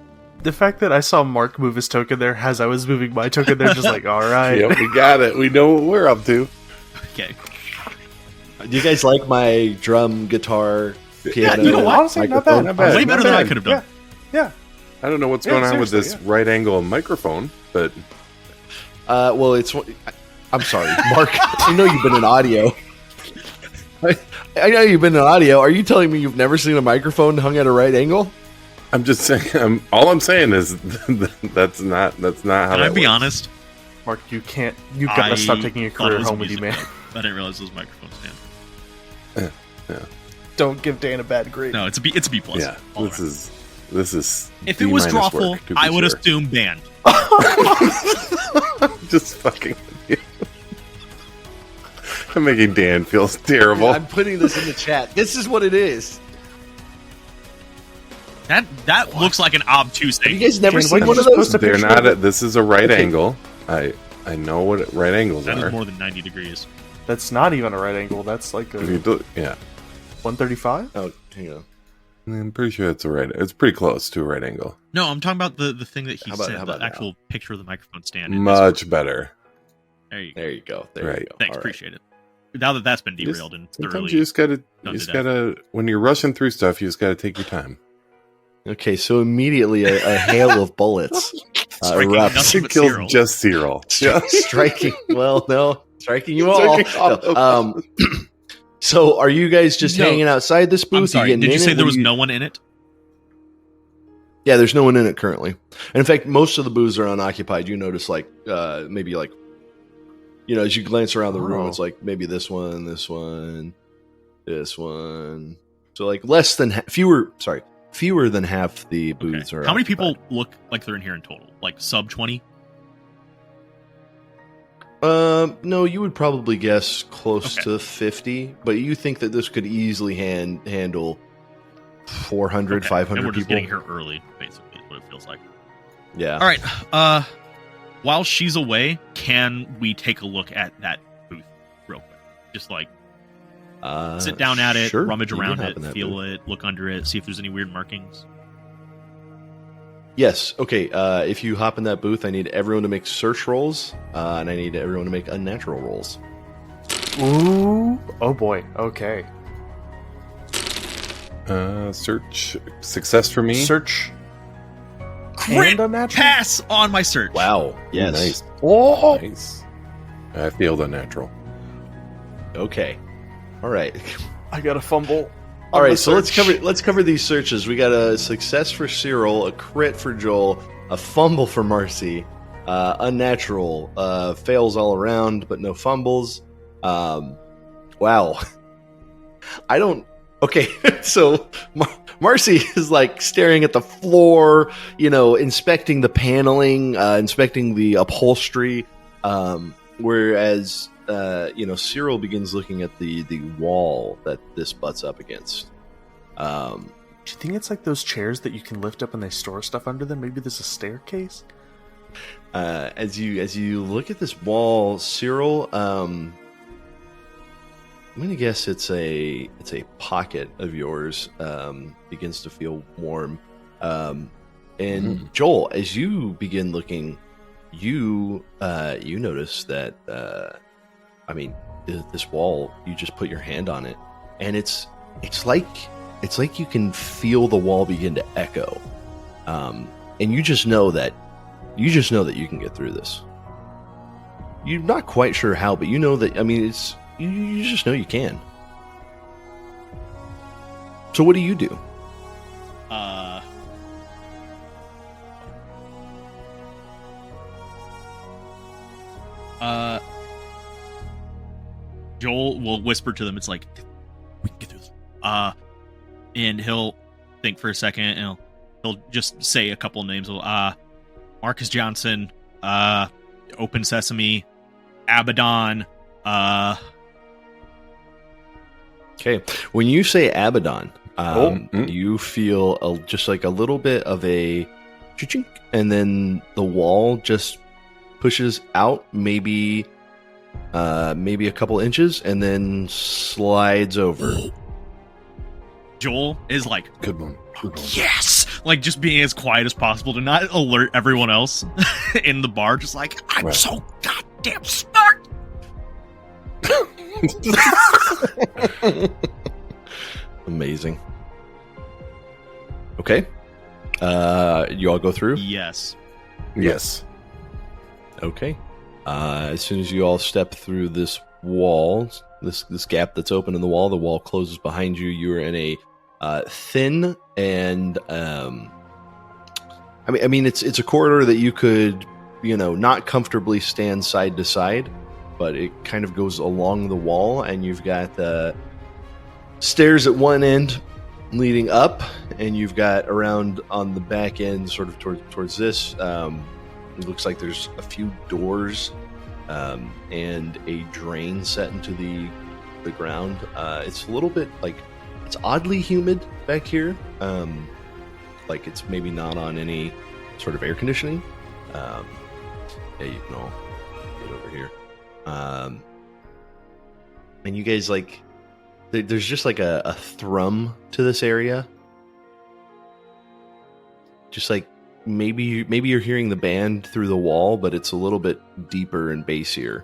The fact that I saw Mark move his token there as I was moving my token there, just like, all right. Yep, we got it. We know what we're up to. Okay. Do you guys like my drum, guitar, piano? Honestly, not bad. Not bad. Way better than I could have done. Yeah. I don't know what's going on with this right angle microphone, but Well, it's. I'm sorry, Mark. I know you've been in audio. I know you've been in audio. Are you telling me you've never seen a microphone hung at a right angle? I'm just saying. All I'm saying is that's not how. Can I be honest? Mark, you can't. You've got to stop taking your career home with you, man. I didn't realize it was microphone stand. Yeah. Don't give Dan a bad grade. No, it's a B plus. Yeah, this is. If it was drawful, I would assume banned. Just fucking. I'm making Dan feel terrible. I'm putting this in the chat. This is what it is. That looks like an obtuse thing. Have you guys never Dan, seen what one of are you those? supposed to They're picture? not. This is a right angle. I know what right angles That are. is more than 90 degrees. That's not even a right angle. That's like If you a do, yeah, 135. Oh, hang on. I'm pretty sure it's a right. It's pretty close to a right angle. No, I'm talking about the thing that he How about- said, how the about actual picture of the microphone stand. Much better. There you go. There you go. There Right. you go. Thanks, All right. appreciate it. Now that that's been derailed and Sometimes thoroughly, you just gotta. done You to just death. gotta. When you're rushing through stuff, you just gotta take your time. Okay, so immediately a hail of bullets Striking erupts. nothing It but kills Cyril. just Cyril. Yeah. Striking. Well, no, striking you all. Striking all of No, so, are you guys just No. hanging outside this booth? I'm sorry. getting Did you in say it? there What was do you- no one in it? Yeah, there's no one in it currently. And in fact, most of the booths are unoccupied. You notice, like, maybe like, as you glance around the room, it's like maybe this one, this one, this one. So like fewer than half the booths are. How many people occupied. look like they're in here in total? Like sub 20? No, you would probably guess close Okay. to 50, but you think that this could easily handle 400, Okay. 500 and we're just people. getting here early, basically, is what it feels like. Yeah. All right. While she's away, can we take a look at that booth real quick? Just like sit down at it, sure. rummage You can around hop it, in that feel booth. it, look under it, see if there's any weird markings. Yes. Okay. If you hop in that booth, I need everyone to make search rolls, and I need everyone to make unnatural rolls. Ooh. Oh boy. Okay. Search success for me. Search. Crit And unnatural? pass on my search. Wow. Yes. Nice. Oh. Nice. I failed unnatural. Okay. All right. I got a fumble. All on right. the So search. let's cover these searches. We got a success for Cyril, a crit for Joel, a fumble for Marcy, unnatural, fails all around, but no fumbles. Wow. I don't. Okay, so Marcy is like staring at the floor, inspecting the paneling, inspecting the upholstery, whereas Cyril begins looking at the wall that this butts up against. Do you think it's like those chairs that you can lift up and they store stuff under them? Maybe there's a staircase. As you look at this wall, Cyril, I'm gonna guess it's a pocket of yours. Begins to feel warm, and Joel, as you begin looking, you notice that this wall. You just put your hand on it, and it's like you can feel the wall begin to echo, and you just know that you can get through this. You're not quite sure how, but you know that, I mean, it's you just know you can. So what do you do? Joel will whisper to them. It's like, we can get through this. And he'll think for a second, and he'll just say a couple names. Marcus Johnson, Open Sesame, Abaddon. Okay, when you say Abaddon, you feel just like a little bit of a chink, and then the wall just pushes out maybe a couple inches, and then slides over. Joel is like, Good one. yes! Like, just being as quiet as possible to not alert everyone else in the bar. Just like, I'm Right. so goddamn smart! Amazing. Okay. You all go through? Yes. Yes. Okay. As soon as you all step through this wall, this gap that's open in the wall closes behind you. You are in a thin and I mean it's a corridor that you could, not comfortably stand side to side, but it kind of goes along the wall, and you've got the stairs at one end leading up, and you've got around on the back end, sort of towards this. It looks like there's a few doors and a drain set into the ground. It's a little bit like it's oddly humid back here. Like it's maybe not on any sort of air conditioning. Yeah, you can all get over here. And you guys there's just like a thrum to this area. Just like maybe you're hearing the band through the wall, but it's a little bit deeper and bassier.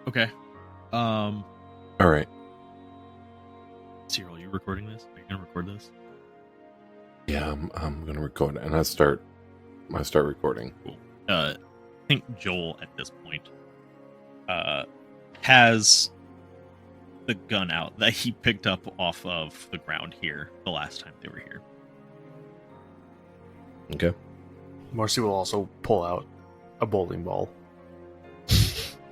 Okay. All right. Cyril, are you recording this? Are you gonna record this? Yeah, I'm gonna record it, and I start recording. Cool. I think Joel at this point has the gun out that he picked up off of the ground here the last time they were here. Okay. Marcy will also pull out a bowling ball.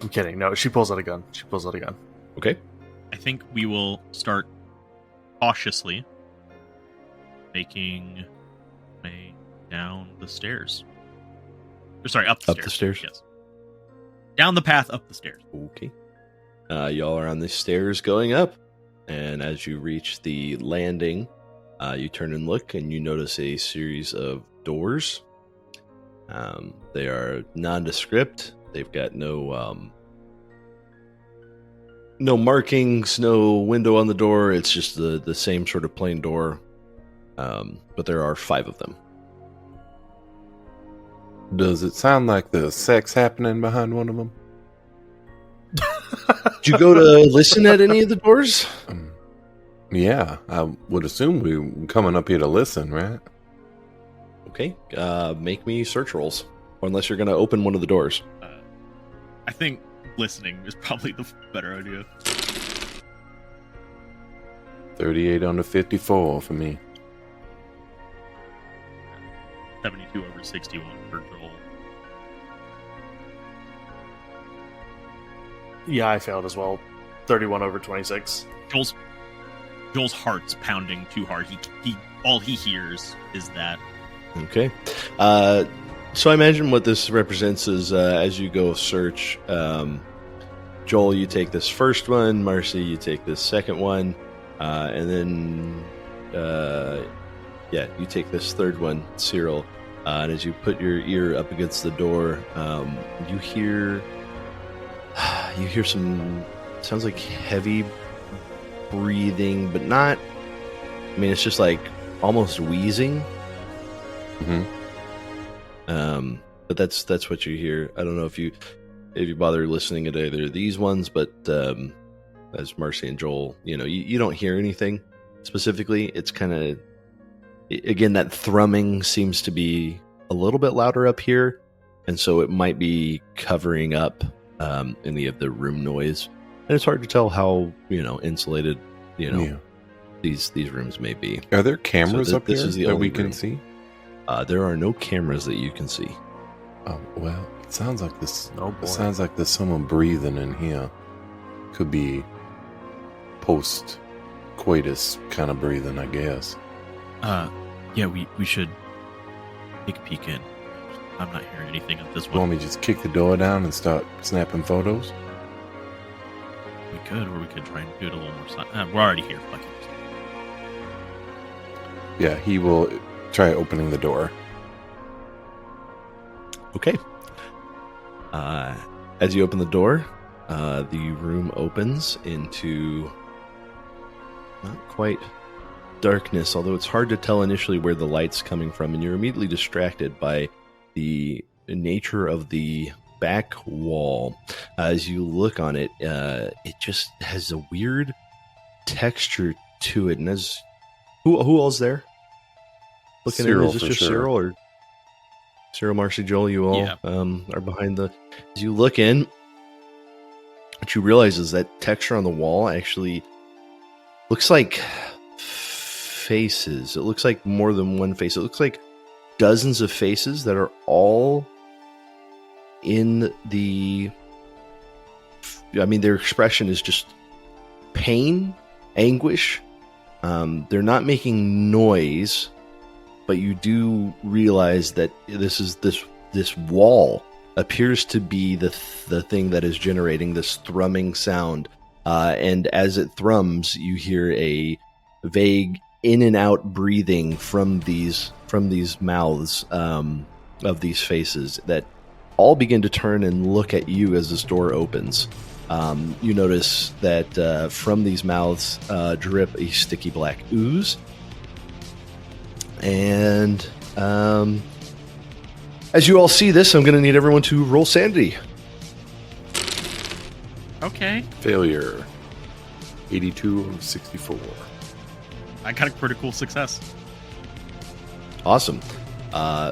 I'm kidding. No, she pulls out a gun. Okay. I think we will start cautiously making way down the stairs. Or, sorry, up the stairs. Up the stairs? Yes. Down the path, up the stairs. Okay. Y'all are on the stairs going up, and as you reach the landing, you turn and look, and you notice a series of doors. They are nondescript. They've got no markings, no window on the door. It's just the same sort of plain door, but there are 5 of them. Does it sound like there's sex happening behind one of them? Did you go to listen at any of the doors? Yeah, I would assume we're coming up here to listen, right? Okay, make me search rolls, or unless you're going to open one of the doors. I think listening is probably the better idea. 38 on the 54 for me. 72 over 61 for Joel. Yeah, I failed as well. 31 over 26. Joel's heart's pounding too hard. He all he hears is that. Okay. So I imagine what this represents is as you go search, Joel, you take this first one, Marcy, you take this second one, and then, you take this third one, Cyril. And as you put your ear up against the door, you hear some, sounds like heavy breathing, but not, I mean, it's just like almost wheezing. Mm-hmm. But that's what you hear. I don't know if you bother listening at either of these ones, but as Marcy and Joel, you don't hear anything specifically. It's kind of, again, that thrumming seems to be a little bit louder up here, and so it might be covering up any of the room noise. And it's hard to tell how insulated these rooms may be. Are there cameras up this here is the that only we can room. see? There are no cameras that you can see. Oh well, it sounds like this. Oh, boy. It sounds like there's someone breathing in here. Could be post coitus kind of breathing, I guess. Yeah, we should take a peek in. I'm not hearing anything at this You want one. me to just kick the door down and start snapping photos? We could, or we could try and do it a little more. We're already here. Fuck it. Yeah, he will try opening the door. Okay. As you open the door, the room opens into not quite darkness, although it's hard to tell initially where the light's coming from, and you're immediately distracted by the nature of the back wall. As you look on it, it just has a weird texture to it. And as who all's there? Looking at it, Cyril, is this for just sure. Cyril or Cyril, Marcy, Joel? You all Yeah. are behind the. As you look in, what you realize is that texture on the wall actually looks like faces. It looks like more than one face. It looks like dozens of faces that are all in the. I mean, their expression is just pain, anguish. They're not making noise, but you do realize that this wall appears to be the thing that is generating this thrumming sound. And as it thrums, you hear a vague in and out breathing from these mouths of these faces that all begin to turn and look at you as this door opens. You notice that from these mouths drip a sticky black ooze. And as you all see this, I'm going to need everyone to roll sanity. Okay. Failure. 82 of 64. I got a critical success. Awesome.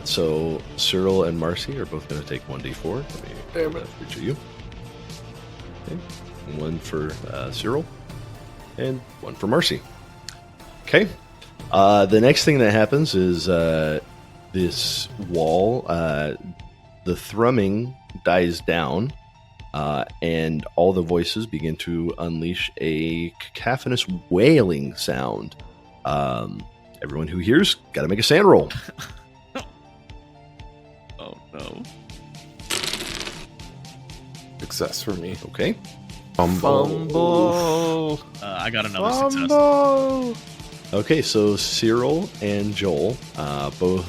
So Cyril and Marcy are both going to take 1d4. Let me Damn it. for each of you. Okay. One for Cyril and one for Marcy. Okay. The next thing that happens is this wall, the thrumming dies down, and all the voices begin to unleash a cacophonous wailing sound. Everyone who hears, got to make a sand roll. Oh no. Success for me. Okay. Fumble. I got another success. Fumble. Okay, so Cyril and Joel both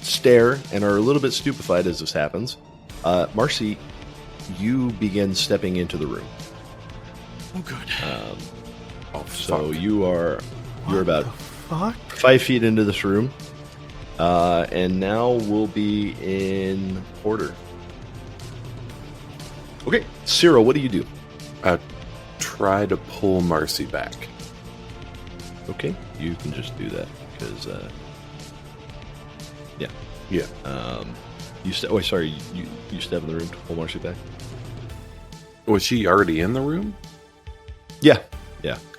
stare and are a little bit stupefied as this happens. Marcy, you begin stepping into the room. Oh good. So you're about Fuck. 5 feet into this room, and now we'll be in order. Okay, Cyril, what do you do? I try to pull Marcy back. Okay, you can just do that because, yeah. Yeah. You step in the room to pull Marcy back. Was she already in the room? Yeah.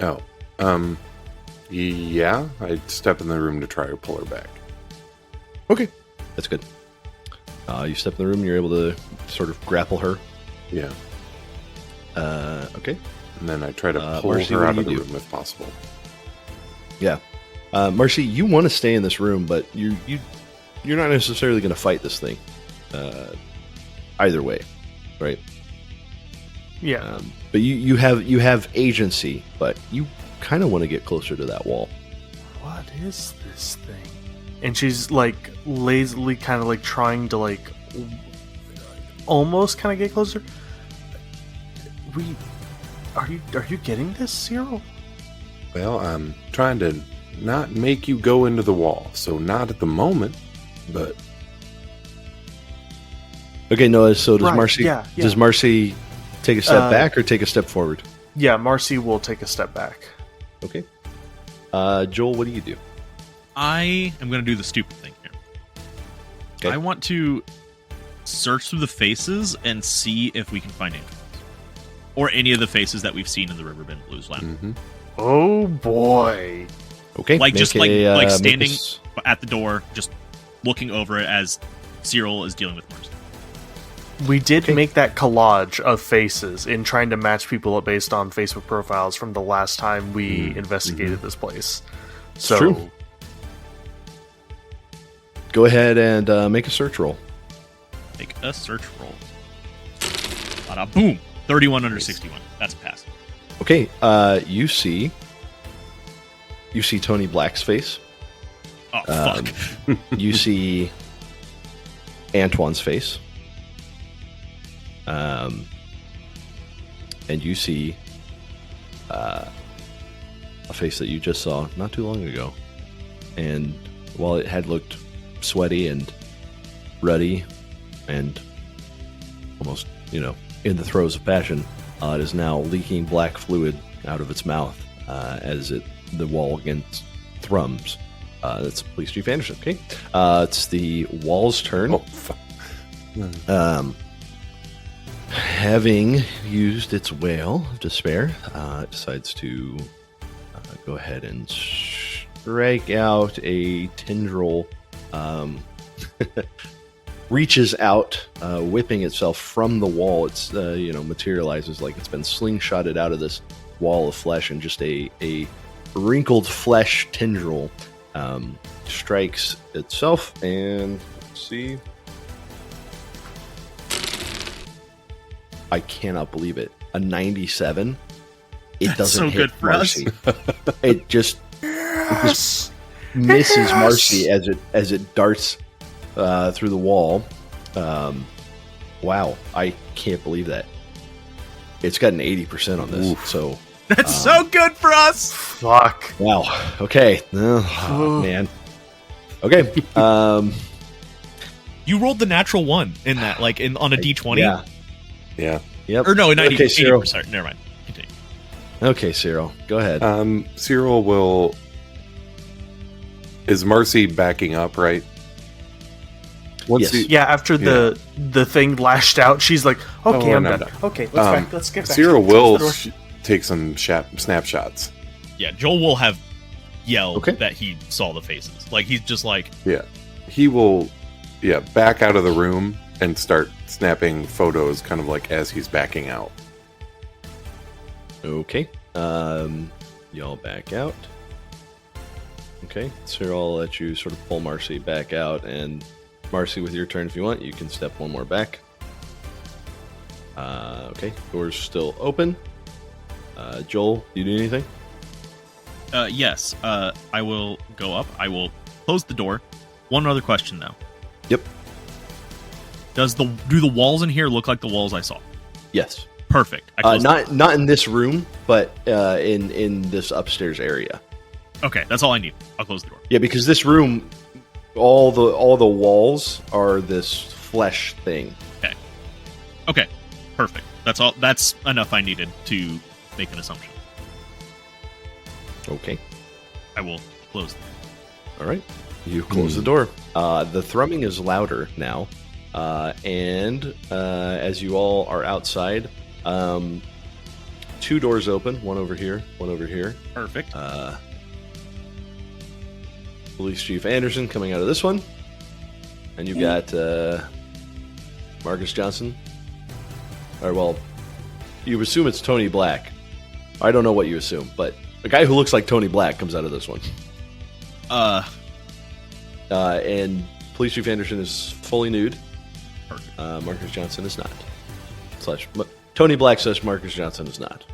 Oh. Yeah. I step in the room to try to pull her back. Okay, that's good. You step in the room, and you're able to sort of grapple her. Yeah. Okay. And then I try to pull Marcy, her what out do of the you do? room if possible. Yeah. Marcy, you want to stay in this room, but you're not necessarily going to fight this thing. Either way, right? Yeah. But you have agency, but you kind of want to get closer to that wall. What is this thing? And she's like lazily kind of like trying to like almost kind of get closer. Are you getting this, Cyril? Well, I'm trying to not make you go into the wall, so not at the moment, but Okay, Noah. So does Right, Marcy? yeah. Does Marcy take a step back or take a step forward? Yeah, Marcy will take a step back. Okay. Joel, what do you do? I am going to do the stupid thing here. Okay. I want to search through the faces and see if we can find anything. Or any of the faces that we've seen in the Riverbend Blues lab. Mm-hmm. Oh boy. Okay. Like make just a, like make standing us- at the door, just looking over it as Cyril is dealing with Mercy. We did make that collage of faces in trying to match people up based on Facebook profiles from the last time we investigated this place. So, true. Go ahead and make a search roll. Make a search roll. Bada boom! 31 under 61. That's a pass. Okay. You see Tony Black's face. Oh, fuck. You see Antoine's face. And you see a face that you just saw not too long ago. And while it had looked sweaty and ruddy and almost, in the throes of passion, it is now leaking black fluid out of its mouth as the wall against thrums. That's Police Chief Anderson. Okay, it's the wall's turn. Oh, fuck. Having used its wail of despair, it decides to go ahead and strike out a tendril. Reaches out, whipping itself from the wall. It's materializes like it's been slingshotted out of this wall of flesh, and just a wrinkled flesh tendril strikes itself. And let's see. I cannot believe it. A 97. It That's doesn't so hit good for us. Marcy. It just misses Marcy as it darts through the wall. Wow, I can't believe that. It's got an 80% on this. So That's so good for us! fuck. wow. Okay. Oh, man. Okay. You rolled the natural one in that, like on a D20? Yeah. Yeah. Yep. Or no, 90, Okay, Cyril. 80%. Never mind. Continue. Okay, Cyril. Go ahead. Cyril will. Is Marcy backing up, right? Yes. Yeah, after the thing lashed out, she's like, "Okay, I'm done. Okay, let's get back. Cyril Close will the door." take some snapshots. Yeah, Joel will have yelled Okay. that he saw the faces. Like, he's just like, Yeah. He will, back out of the room and start snapping photos kind of like as he's backing out. Okay. Y'all back out. Okay. Cyril, I'll let you sort of pull Marcy back out, and Marcy, with your turn, if you want, you can step one more back. Okay. Door's still open. Joel, you do anything? yes, I will go up. I will close the door. One other question, though. Yep. Do the walls in here look like the walls I saw? Yes. Perfect. I closed Not in this room, but in this upstairs area. Okay, that's all I need. I'll close the door. Yeah, because this room, all the walls are this flesh thing. Okay, perfect. That's all. That's enough I needed to make an assumption. Okay. I will close. All right. You close the door. The thrumming is louder now. And as you all are outside, two doors open. One over here, one over here. Perfect. Police Chief Anderson coming out of this one. And you've got Marcus Johnson. Or, well, you assume it's Tony Black. I don't know what you assume, but a guy who looks like Tony Black comes out of this one. And Police Chief Anderson is fully nude. Perfect. Marcus Johnson is not. Tony Black says Marcus Johnson is not.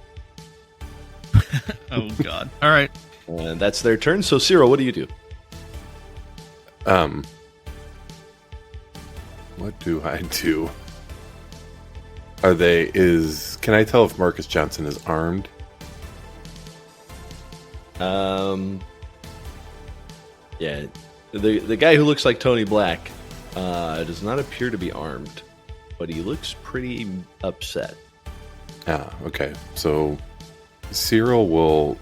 Oh God. All right. And that's their turn. So, Cyril, what do you do? What do I do? Can I tell if Marcus Johnson is armed? Yeah, the guy who looks like Tony Black does not appear to be armed, but he looks pretty upset. Ah, okay. So Cyril will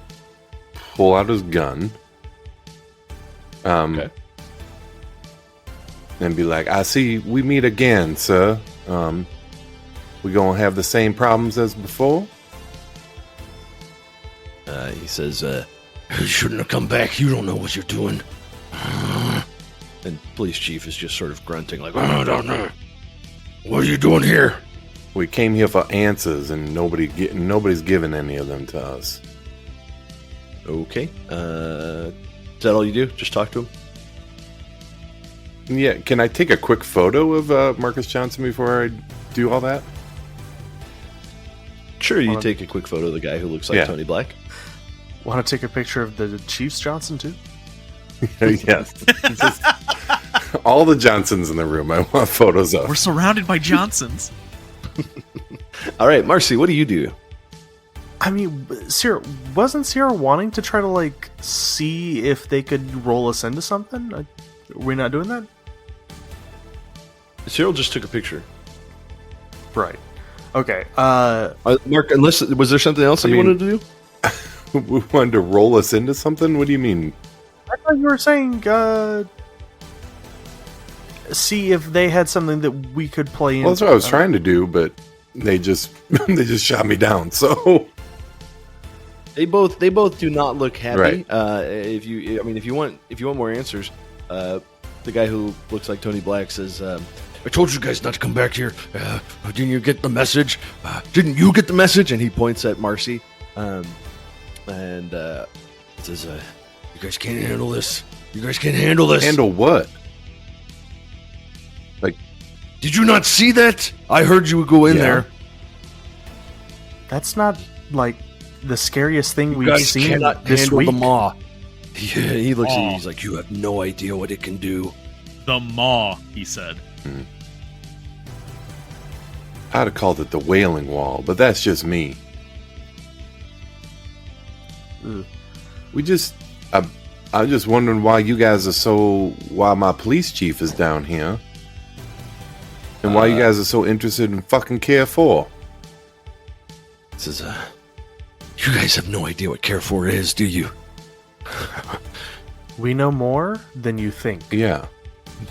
pull out his gun. Okay. and be like, I see we meet again, sir. We gonna have the same problems as before? He says, you shouldn't have come back. You don't know what you're doing. And police chief is just sort of grunting like, I don't know. What are you doing here? We came here for answers, and nobody's given any of them to us. Okay. Is that all you do? Just talk to him? Yeah, can I take a quick photo of Marcus Johnson before I do all that? Sure, you take a quick photo of the guy who looks like Tony Black. Want to take a picture of the Chiefs Johnson too? Yes. Just all the Johnsons in the room. I want photos of. We're surrounded by Johnsons. All right, Marcy, what do you do? I mean, wasn't Sierra wanting to try to like see if they could roll us into something? Are we not doing that? Cyril just took a picture. Right. Okay. Mark, was there something else you wanted to do? We wanted to roll us into something? What do you mean? I thought you were saying see if they had something that we could play in. Well, that's what I was trying to do, but they just shot me down. So they both do not look happy. Right. If you want more answers, the guy who looks like Tony Black says, I told you guys not to come back here. Didn't you get the message? Didn't you get the message? And he points at Marcy. And says, you guys can't handle this. You guys can't handle this. handle what? Like, Did you not see that? I heard you would go in there. That's not like the scariest thing You we've guys seen cannot this handle week. the maw. He looks at you. He's like, you have no idea what it can do. The maw, he said. I'd have called it the Wailing Wall, but that's just me. I'm just wondering why you guys why my police chief is down here. And why you guys are so interested in fucking Carrefour. He says, you guys have no idea what Carrefour is, do you? We know more than you think. Yeah.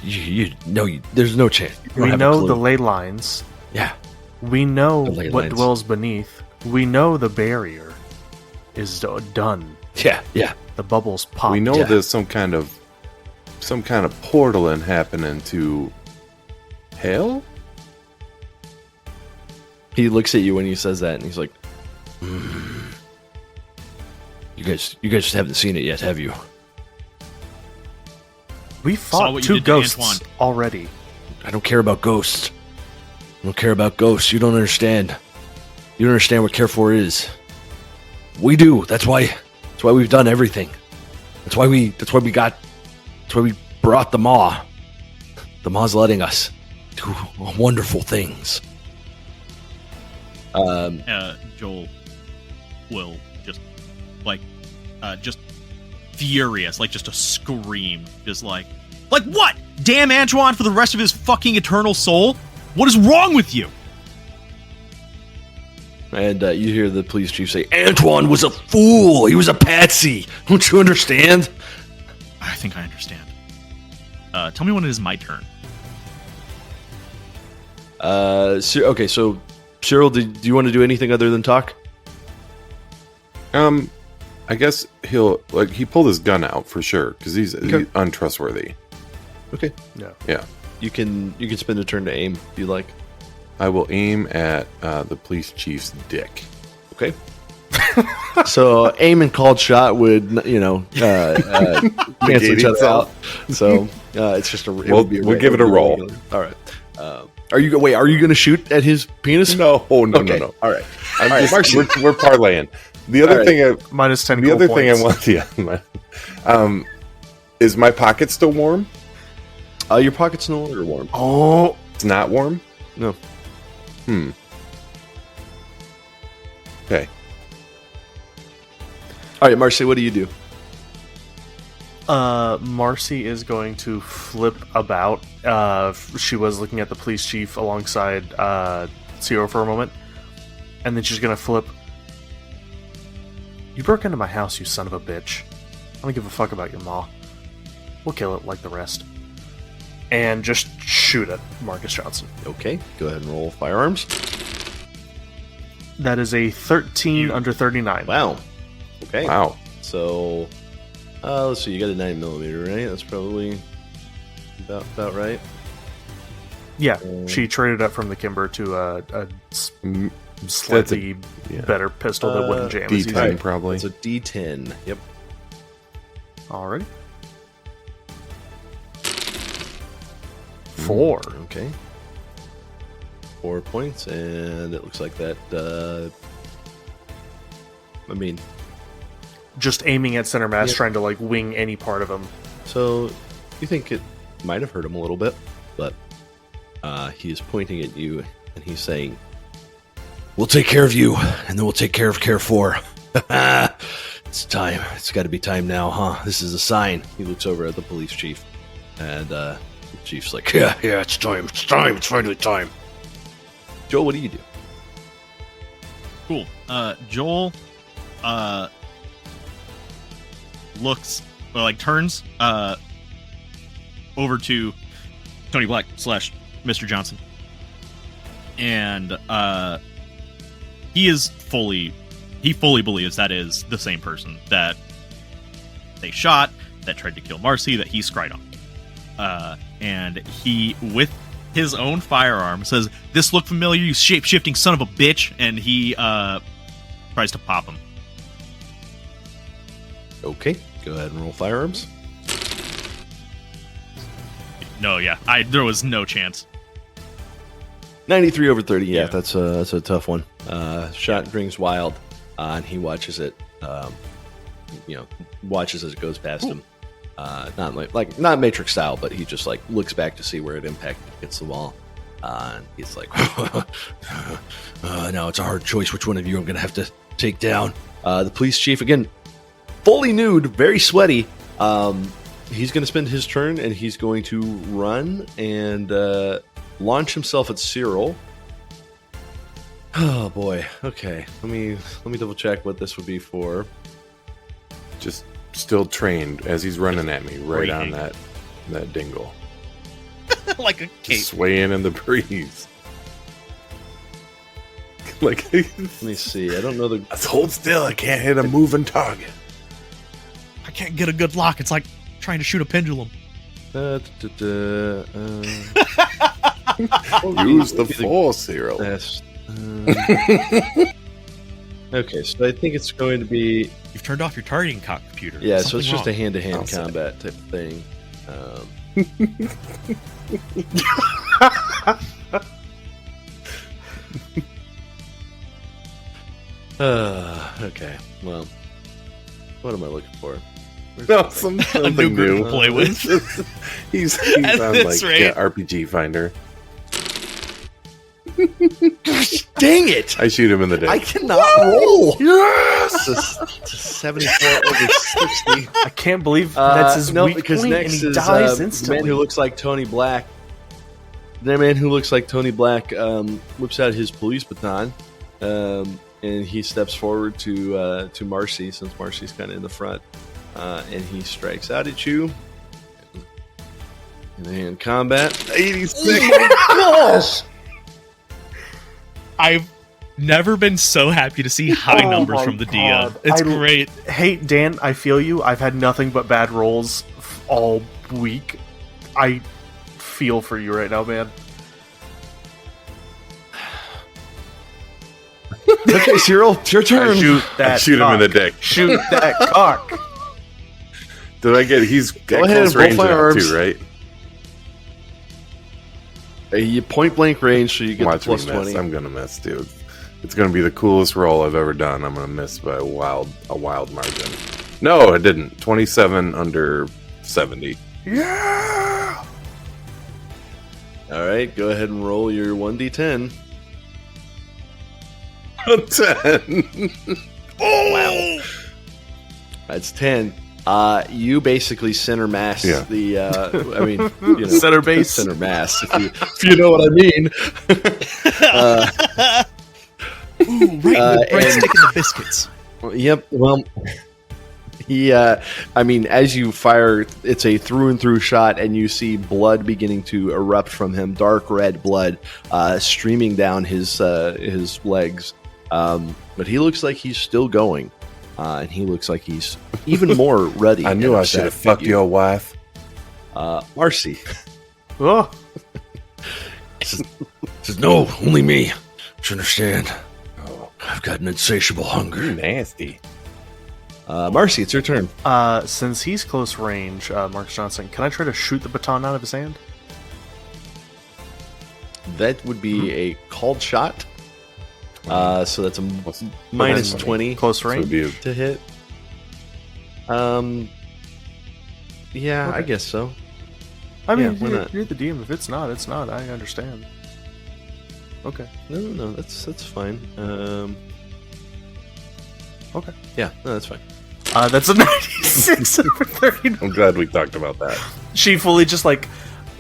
There's no chance. You We don't have a know clue. the ley lines. Yeah. We know The ley what lines. dwells beneath. We know the barrier is done. Yeah. The bubbles pop. We know Yeah. there's some kind of portaling happening to hell? He looks at you when he says that, and he's like, You guys just haven't seen it yet, have you? We Saw fought what you 2 did to ghosts Antoine. already. I don't care about ghosts. I don't care about ghosts. You don't understand. You don't understand what Carrefour is. We do. That's why we've done everything. That's why we brought the Maw. The Maw's letting us do wonderful things. Joel will just furious, like just a scream, just like what? Damn Antoine for the rest of his fucking eternal soul? What is wrong with you? And you hear the police chief say, Antoine was a fool. He was a patsy. Don't you understand? I think I understand. Tell me when it is my turn. Okay, so Cyril, do you want to do anything other than talk? I guess he pulled his gun out for sure because he's untrustworthy. Okay. Yeah. You can spend a turn to aim if you like. I will aim at the police chief's dick. Okay. So aim and called shot would cancel each other out. So it's just We'll give it a roll. Regular. All right. Are you going to shoot at his penis? No. Okay. No. All right. We're parlaying. The other thing, Minus 10 the cool other points. thing I want, is my pocket still warm? Your pocket's no longer warm. Oh, It's not warm. No. Okay. All right, Marcy, what do you do? Marcy is going to flip about. She was looking at the police chief alongside Ciro for a moment, and then she's gonna flip. You broke into my house, you son of a bitch. I don't give a fuck about your ma. We'll kill it like the rest. and just shoot at Marcus Johnson. Okay, go ahead and roll firearms. That is a 13 under 39. Wow. Okay. Wow. So, let's see. You got a 9mm, right? That's probably about right. Yeah, she traded up from the Kimber to a Mm, slightly yeah. better pistol that wouldn't jam. as D10 easy. probably. It's a D10. Yep. Alrighty. 4. Okay. 4 points, and it looks like that. I mean, Just aiming at center mass, Yep. trying to like wing any part of him. so you think it might have hurt him a little bit, but he is pointing at you and he's saying, "We'll take care of you, and then we'll take care of Carrefour." It's time. It's got to be time now, huh? This is a sign. He looks over at the police chief, and the chief's like, "Yeah, it's time. It's time. It's finally time." Joel, what do you do? Cool. Joel turns over to Tony Black / Mr. Johnson, and he fully believes that is the same person that they shot, that tried to kill Marcy, that he scried on. And he, with his own firearm, says, "This look familiar, you shape-shifting son of a bitch," and he tries to pop him. Okay, go ahead and roll firearms. No, yeah, there was no chance. 93 over 30. Yeah, Yeah. that's a tough one. Shot rings wild, and he watches it. Watches as it goes past him. Not like not Matrix style, but he just like looks back to see where it impacted, hits the wall, and he's like, "Now it's a hard choice. Which one of you I'm going to have to take down?" The police chief, again, fully nude, very sweaty. He's going to spend his turn, and he's going to run and launch himself at Cyril. Oh boy. Okay. Let me double check what this would be for. Just still trained as he's running at me right on Breaking. that dingle. Like a cape. Swaying in the breeze. Like, Let me see. I don't know the. let's hold still. I can't hit a moving target. I can't get a good lock. It's like trying to shoot a pendulum. Use the force, Cyril. Best, okay, so I think it's going to be. You've turned off your targeting computer. Yeah, There's so it's something just a wrong. hand-to-hand I'll say. combat type of thing. Okay, well, what am I looking for? No, something new group new. to play with. he's At on this like rate. RPG Finder. Dang it! I shoot him in the dick. I cannot roll. Yes, to 74 over 60. I can't believe that's his no, weak because point, next and he is dies the instantly. man who looks like Tony Black. The man who looks like Tony Black whips out his police baton, and he steps forward to Marcy, since Marcy's kind of in the front, and he strikes out at you. In hand combat, 86. Gosh! I've never been so happy to see high Oh numbers my from the God. DM. It's I- great. Hey, Dan, I feel you. I've had nothing but bad rolls all week. I feel for you right now, man. Okay, Cyril, it's your turn. I shoot that I shoot him in the cock. dick. Shoot that cock. Did I get? He's got ahead close and roll range now firearms. too, right? You point blank range, so you get Watch the plus me miss. 20. I'm gonna miss, dude. It's gonna be the coolest roll I've ever done. I'm gonna miss by a wild margin. No, I didn't. 27 under 70. Yeah! All right, go ahead and roll your 1d10. 10. Wow. That's 10. You basically center mass Yeah. the. I mean, you know, Center base. center mass. If you know what I mean. Ooh, right, and- stick in the biscuits. Yep. Well. I mean, as you fire, it's a through and through shot, and you see blood beginning to erupt from him, dark red blood streaming down his legs. But he looks like he's still going, and he looks like he's even more ready. I knew I should have fucked your wife. Marcy. Oh, Says, no, only me. Don't you understand? I've got an insatiable hunger. You're nasty. Marcy, it's your turn. since he's close range, Marcus Johnson, can I try to shoot the baton out of his hand? That would be a called shot. So that's a minus 20 Close range? to hit. Yeah, I guess so. I mean, why not? you're the DM. If it's not, it's not. I understand. Okay. No, that's fine. Okay. Yeah, no, that's fine. That's a 96 over 30. I'm glad we talked about that. She fully just like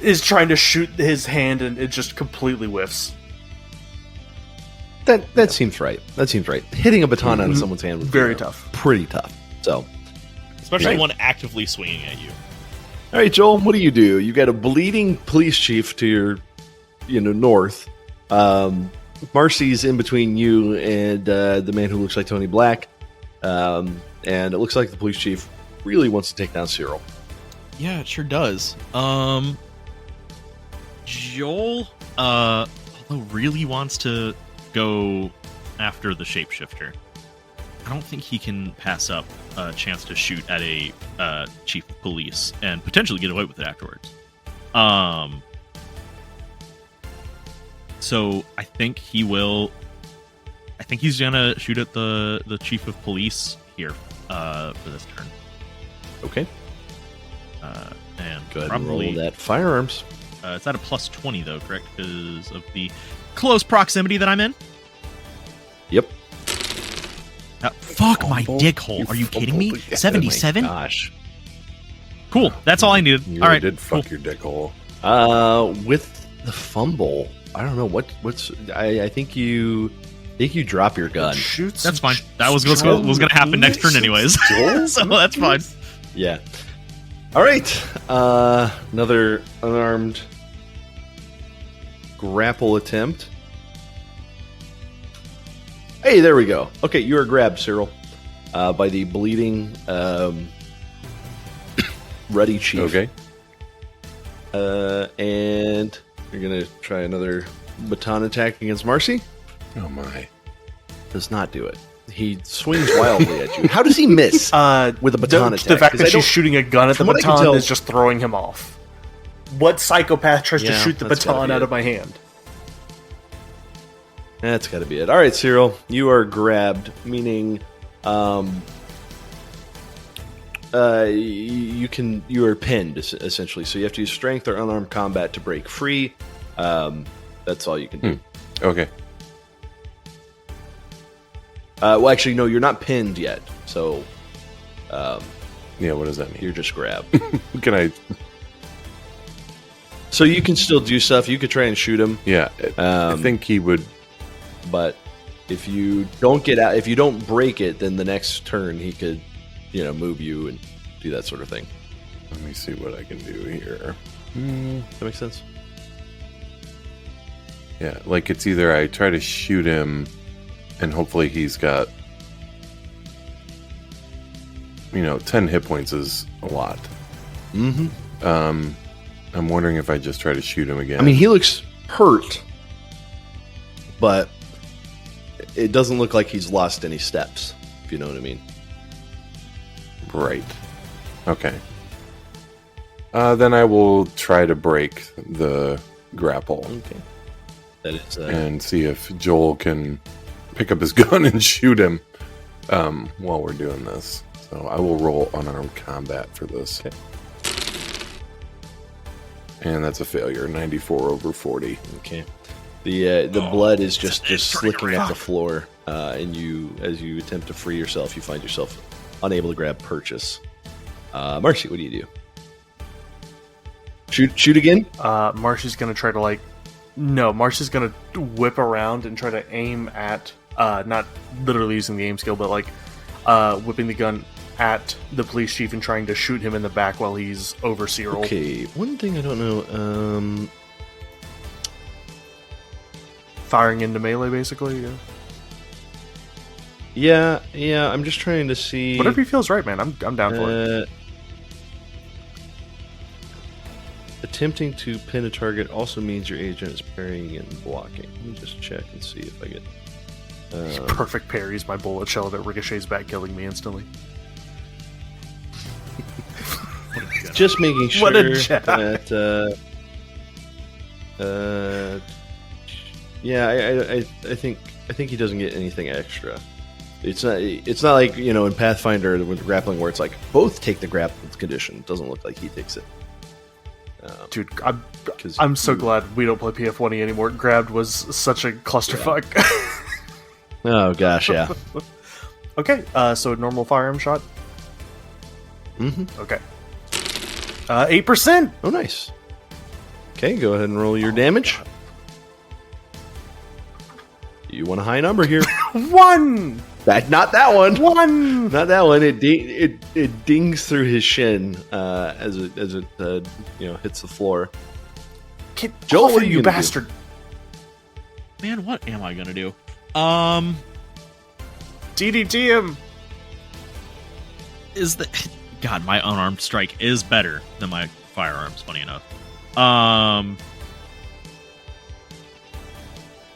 is trying to shoot his hand and it just completely whiffs. That seems right. That seems right. Hitting a baton out of someone's hand would be Very tough. Pretty tough. So, Especially one actively swinging at you. all right, Joel, what do? You got a bleeding police chief to your, north. Marcy's in between you and the man who looks like Tony Black. And it looks like the police chief really wants to take down Cyril. Yeah, it sure does. Joel, although really wants to go after the shapeshifter. I don't think he can pass up a chance to shoot at a chief of police and potentially get away with it afterwards. So I think he will. I think he's gonna shoot at the chief of police here for this turn. Okay. And Go ahead probably and roll that firearms. it's at a plus 20 though, correct? Because of the close proximity that I'm in. Yep. Fuck my dick hole. Are you kidding me? 77? Gosh. Cool. That's all I needed. You All right. did fuck cool. your dick hole. With the fumble, I don't know what's. I think you drop your gun. Shoots. That's fine. That was going to happen next turn anyways. So that's fine. Yeah. All right. Another unarmed grapple attempt. Hey, there we go. Okay, you are grabbed, Cyril, by the bleeding, ruddy chief. Okay. And you're gonna try another baton attack against Marcy. Oh my. Does not do it. He swings wildly at you. How does he miss with a baton attack? The fact 'Cause that I she's don't- shooting a gun at the from what I can baton tell- is just throwing him off. What psychopath tries to Yeah, shoot the that's gotta baton be out it. of my hand? That's got to be it. All right, Cyril, you are grabbed, meaning you are pinned essentially. So you have to use strength or unarmed combat to break free. That's all you can do. Okay. Well, actually, no, you're not pinned yet. So Yeah, what does that mean? you're just grabbed. Can I? So you can still do stuff. You could try and shoot him, Yeah, I think he would. but if you don't get out, if you don't break it, then the next turn he could, move you and do that sort of thing. Let me see what I can do here. Does that make sense? Yeah, like it's either I try to shoot him, and hopefully he's got, 10 hit points is a lot. Mm-hmm. I'm wondering if I just try to shoot him again. I mean, he looks hurt, but it doesn't look like he's lost any steps, if you know what I mean. Right. Okay. Then I will try to break the grapple Okay. That is, and see if Joel can pick up his gun and shoot him while we're doing this. So I will roll unarmed combat for this. Okay. And that's a failure, 94 over 40. okay. The blood is just slicking at the floor, and as you attempt to free yourself, you find yourself unable to grab purchase. Marcy, what do you do? Shoot again? Marcy's gonna try to Marcy's gonna whip around and try to aim at not literally using the aim skill, but whipping the gun at the police chief and trying to shoot him in the back while he's over Cyril. Okay, one thing I don't know. Firing into melee, basically. Yeah. Yeah. I'm just trying to see. Whatever he feels right, man. I'm down for it. Attempting to pin a target also means your agent is parrying and blocking. Let me just check and see if I get. Perfect parries my bullet shell that ricochets back, killing me instantly. Just making sure What a chat. that. Yeah, I think he doesn't get anything extra. It's not like, you know, in Pathfinder with grappling where it's like both take the grapple condition. It doesn't look like he takes it. Dude, I'm so glad we don't play PF1E anymore. Grabbed was such a clusterfuck. Oh gosh, yeah. Okay, so normal firearm shot. Mm-hmm. Okay. 8%. Oh, nice. Okay, go ahead and roll your damage. You want a high number here? 1. Not that one. 1. Not that one. It dings through his shin as it hits the floor. Get Joel, off what it, are you you gonna bastard. Man, what am I gonna do? DDT him. Is the God, my unarmed strike is better than my firearms, funny enough.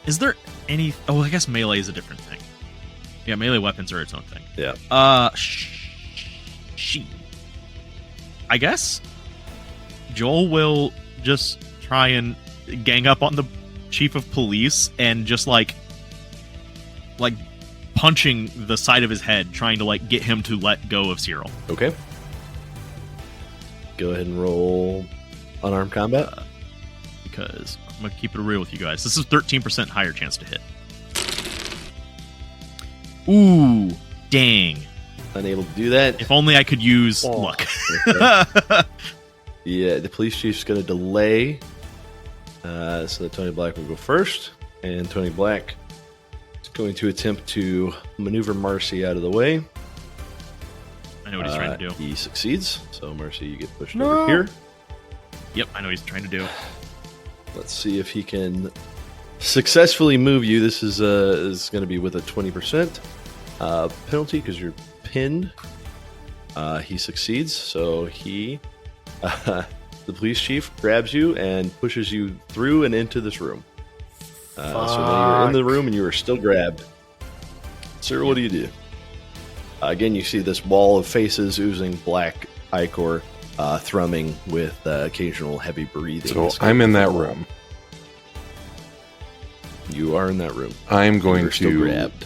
Is there any... Oh, I guess melee is a different thing. Yeah, melee weapons are its own thing. Yeah. I guess Joel will just try and gang up on the chief of police and just like punching the side of his head, trying to like get him to let go of Cyril. Okay. Go ahead and roll unarmed combat. Because I'm gonna keep it real with you guys. This is 13% higher chance to hit. Ooh, dang. Unable to do that. If only I could use luck. Yeah, the police chief's going to delay. So that Tony Black will go first. And Tony Black is going to attempt to maneuver Marcy out of the way. I know what he's trying to do. He succeeds. So, Marcy, you get pushed over here. Yep, I know what he's trying to do. Let's see if he can successfully move you. This is going to be with a 20% penalty because you're pinned. He succeeds, so the police chief grabs you and pushes you through and into this room. So now you're in the room and you are still grabbed. Sir, what do you do? Again, you see this wall of faces oozing black ichor, thrumming with occasional heavy breathing. So I'm in that room. You are in that room. I'm going You're still to grabbed.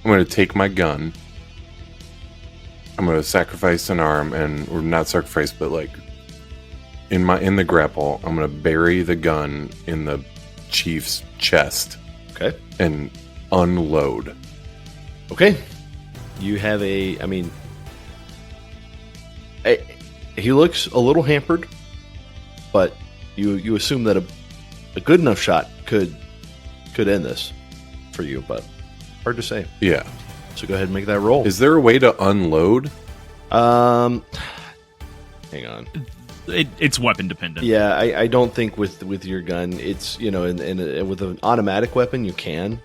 I'm going to take my gun. I'm going to sacrifice an arm, or not sacrifice, but like in the grapple, I'm going to bury the gun in the chief's chest. Okay. And unload. Okay. You have he looks a little hampered, but you assume that a good enough shot could end this for you, but hard to say. Yeah. So go ahead and make that roll. Is there a way to unload? Hang on. It's weapon dependent. Yeah, I don't think with your gun, it's, with an automatic weapon you can.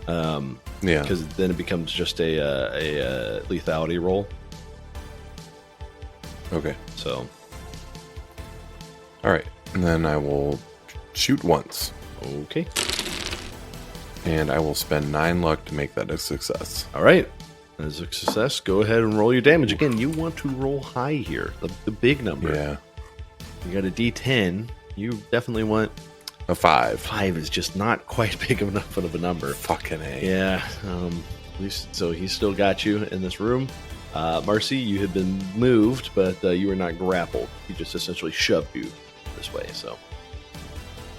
Yeah. Because then it becomes just a lethality roll. Okay. So. All right. And then I will shoot once. Okay. And I will spend 9 luck to make that a success. All right. As a success, go ahead and roll your damage. Again, you want to roll high here. The big number. Yeah. You got a D10. You definitely want... A 5. 5 is just not quite big enough of a number. Fucking A. Yeah. At least, so he's still got you in this room. Marcy, you had been moved, but you were not grappled. He just essentially shoved you this way, so...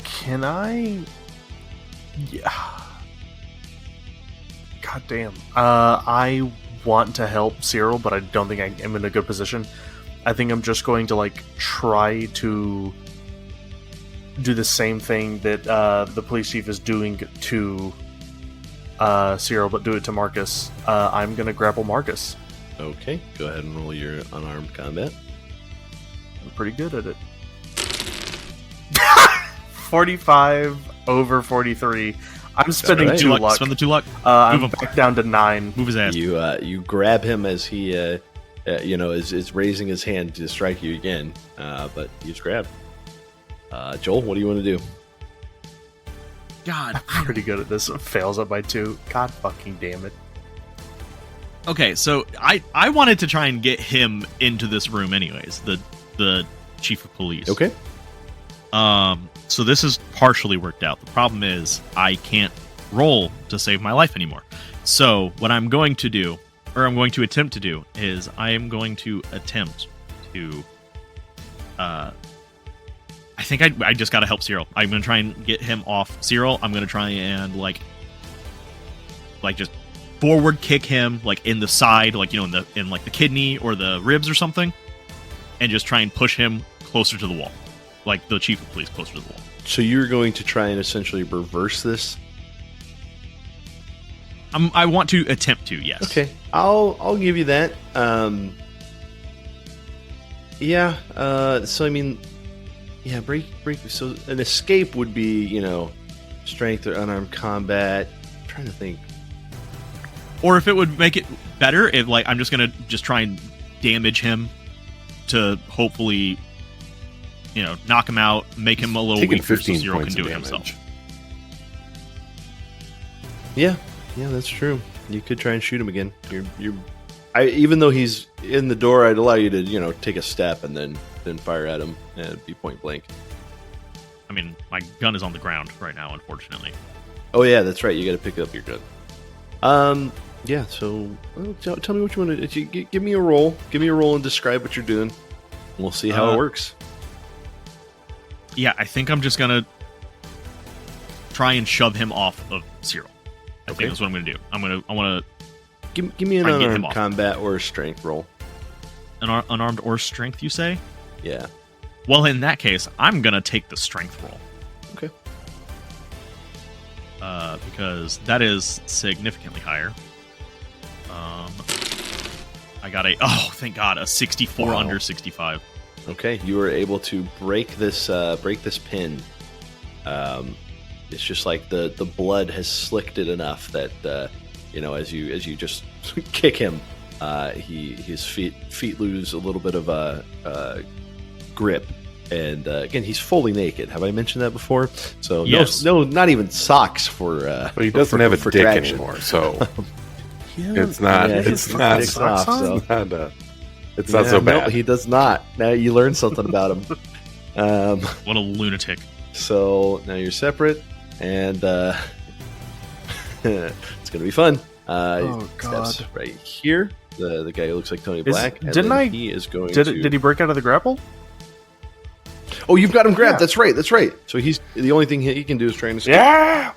Can I... Yeah. God damn. I want to help Cyril, but I don't think I am in a good position. I think I'm just going to, try to do the same thing that the police chief is doing to Cyril, but do it to Marcus. I'm going to grapple Marcus. Okay, go ahead and roll your unarmed combat. I'm pretty good at it. 45 over 43. I'm spending right. 2 luck. Spend the 2 luck. I'm him. back down to 9. Move his ass. You grab him as he is raising his hand to strike you again, but he's grabbed. Joel, what do you want to do? God. I'm pretty good at this. It fails up by 2. God fucking damn it. Okay, so I wanted to try and get him into this room anyways, the chief of police. Okay. So this is partially worked out. The problem is I can't roll to save my life anymore. So what I'm going to do, or I'm going to attempt to do, is I am going to attempt to I think I just gotta help Cyril. I'm gonna try and get him off Cyril. I'm gonna try and like just forward kick him like in the side, like in like the kidney or the ribs or something, and just try and push him closer to the wall, like the chief of police closer to the wall. So you're going to try and essentially reverse this? I want to attempt to, yes. Okay, I'll give you that. So I mean, yeah, break. So an escape would be, strength or unarmed combat. I'm trying to think. Or if it would make it better, if like I'm just gonna try and damage him to hopefully, knock him out, make him a little Taking weaker so 15 Zero can points do of it damage. himself. Yeah, that's true. You could try and shoot him again. Even though he's in the door, I'd allow you to, take a step and then fire at him and it'd be point blank. I mean, my gun is on the ground right now, unfortunately. Oh yeah, that's right. You got to pick up your gun. Yeah. So tell me what you want to. Give me a roll. Give me a roll and describe what you're doing. We'll see how it works. Yeah, I think I'm just gonna try and shove him off of Cyril. I think that's what I'm gonna do. I want to Give me an try and get him unarmed off. combat or a strength roll. an unarmed or strength. You say? Yeah. Well, in that case, I'm gonna take the strength roll. Okay. Because that is significantly higher. I got thank God, a 64 Wow. under 65. Okay, you were able to break this pin. It's just like the blood has slicked it enough that as you just kick him, his feet lose a little bit of grip, and again he's fully naked. Have I mentioned that before? So yes. no, not even socks for. But he doesn't have a dick traction anymore, so Yeah, it's not. yeah, it's his not. dick's off, so. It's not so bad. No, he does not. Now you learn something about him. What a lunatic. So now you're separate, and it's gonna be fun. Oh, God. Steps right here. The guy who looks like Tony Black. and didn't then I- He is going. Did he break out of the grapple? Oh, you've got him grabbed. Yeah. That's right. So he's the only thing he can do is try and escape. Yeah.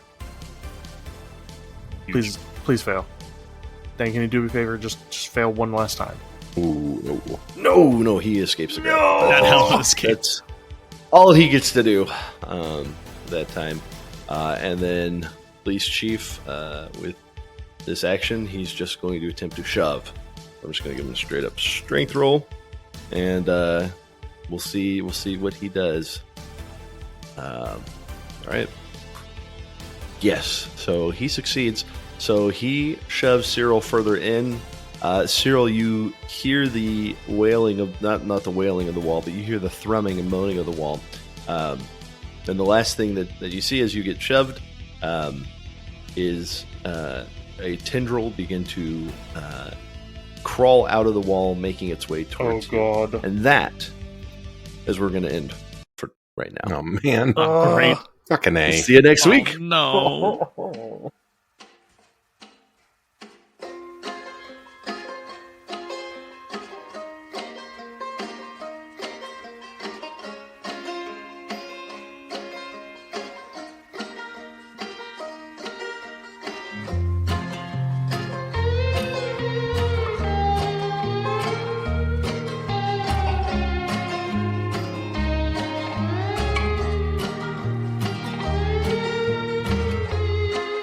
Huge. Please fail. Dan, can you do me a favor? Just fail one last time. Ooh, no. No, he escapes the grab. That hell of a escape. That's all he gets to do that time. And then police chief, with this action, he's just going to attempt to shove. I'm just going to give him a straight up strength roll, and we'll see what he does. All right. Yes. So he succeeds. So he shoves Cyril further in. Cyril, you hear the wailing of not the wailing of the wall, but you hear the thrumming and moaning of the wall. And the last thing that you see as you get shoved is a tendril begin to crawl out of the wall, making its way towards you. God. And that is where we're going to end for right now. Oh man. Great. Fucking A. See you next week. Oh, no.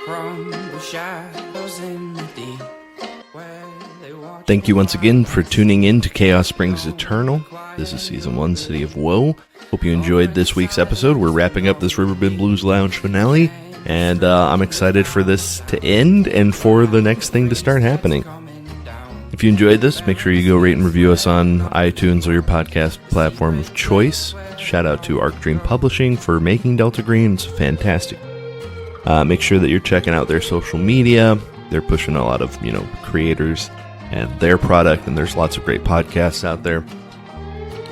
From Thank you once again for tuning in to Chaos Springs Eternal. This is Season 1, City of Woe. Hope you enjoyed this week's episode. We're wrapping up this Riverbend Blues Lounge finale, and I'm excited for this to end and for the next thing to start happening. If you enjoyed this, make sure you go rate and review us on iTunes or your podcast platform of choice. Shout out to Arc Dream Publishing for making Delta Green. It's fantastic. Make sure that you're checking out their social media. They're pushing a lot of, creators and their product, and there's lots of great podcasts out there.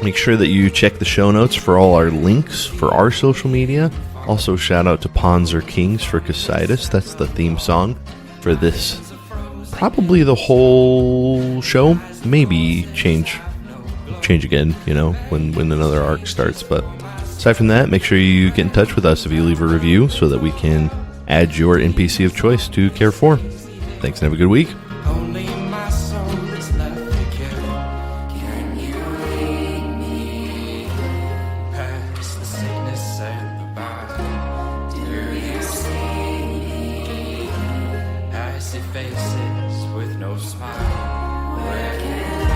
Make sure that you check the show notes for all our links for our social media. Also, shout out to Pawns Are Kings for Cocytus. That's the theme song for this. Probably the whole show. Maybe change again, when another arc starts. But aside from that, make sure you get in touch with us if you leave a review so that we can add your NPC of choice to Carrefour. Thanks and have a good week. Only my soul is left to kill. Can you lead me past the sickness and the bad? Do you see me? Icy faces with no smile. Where can I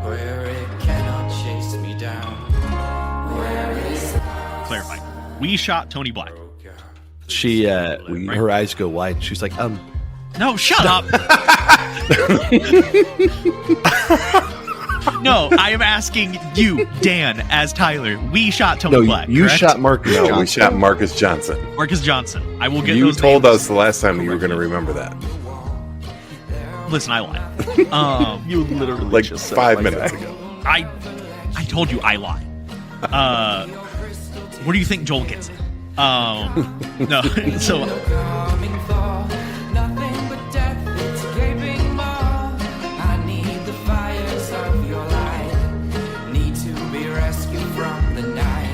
run? Where it cannot chase me down. Where is Clarify. We shot Tony Black. She, her eyes go wide. She's like, No, shut up. No, I am asking you, Dan, as Tyler. We shot Tony Black. You correct? shot Marcus Johnson. No, we shot Marcus Johnson. Marcus Johnson. I will get You those told names us the last time you were going to remember that. Listen, I lied. You literally Like just said 5 it like minutes that. ago. I told you I lied. What do you think Joel gets it? No. So coming for? Nothing but death, it's gaping maw. I need the fires of your light. Need to be rescued from the night.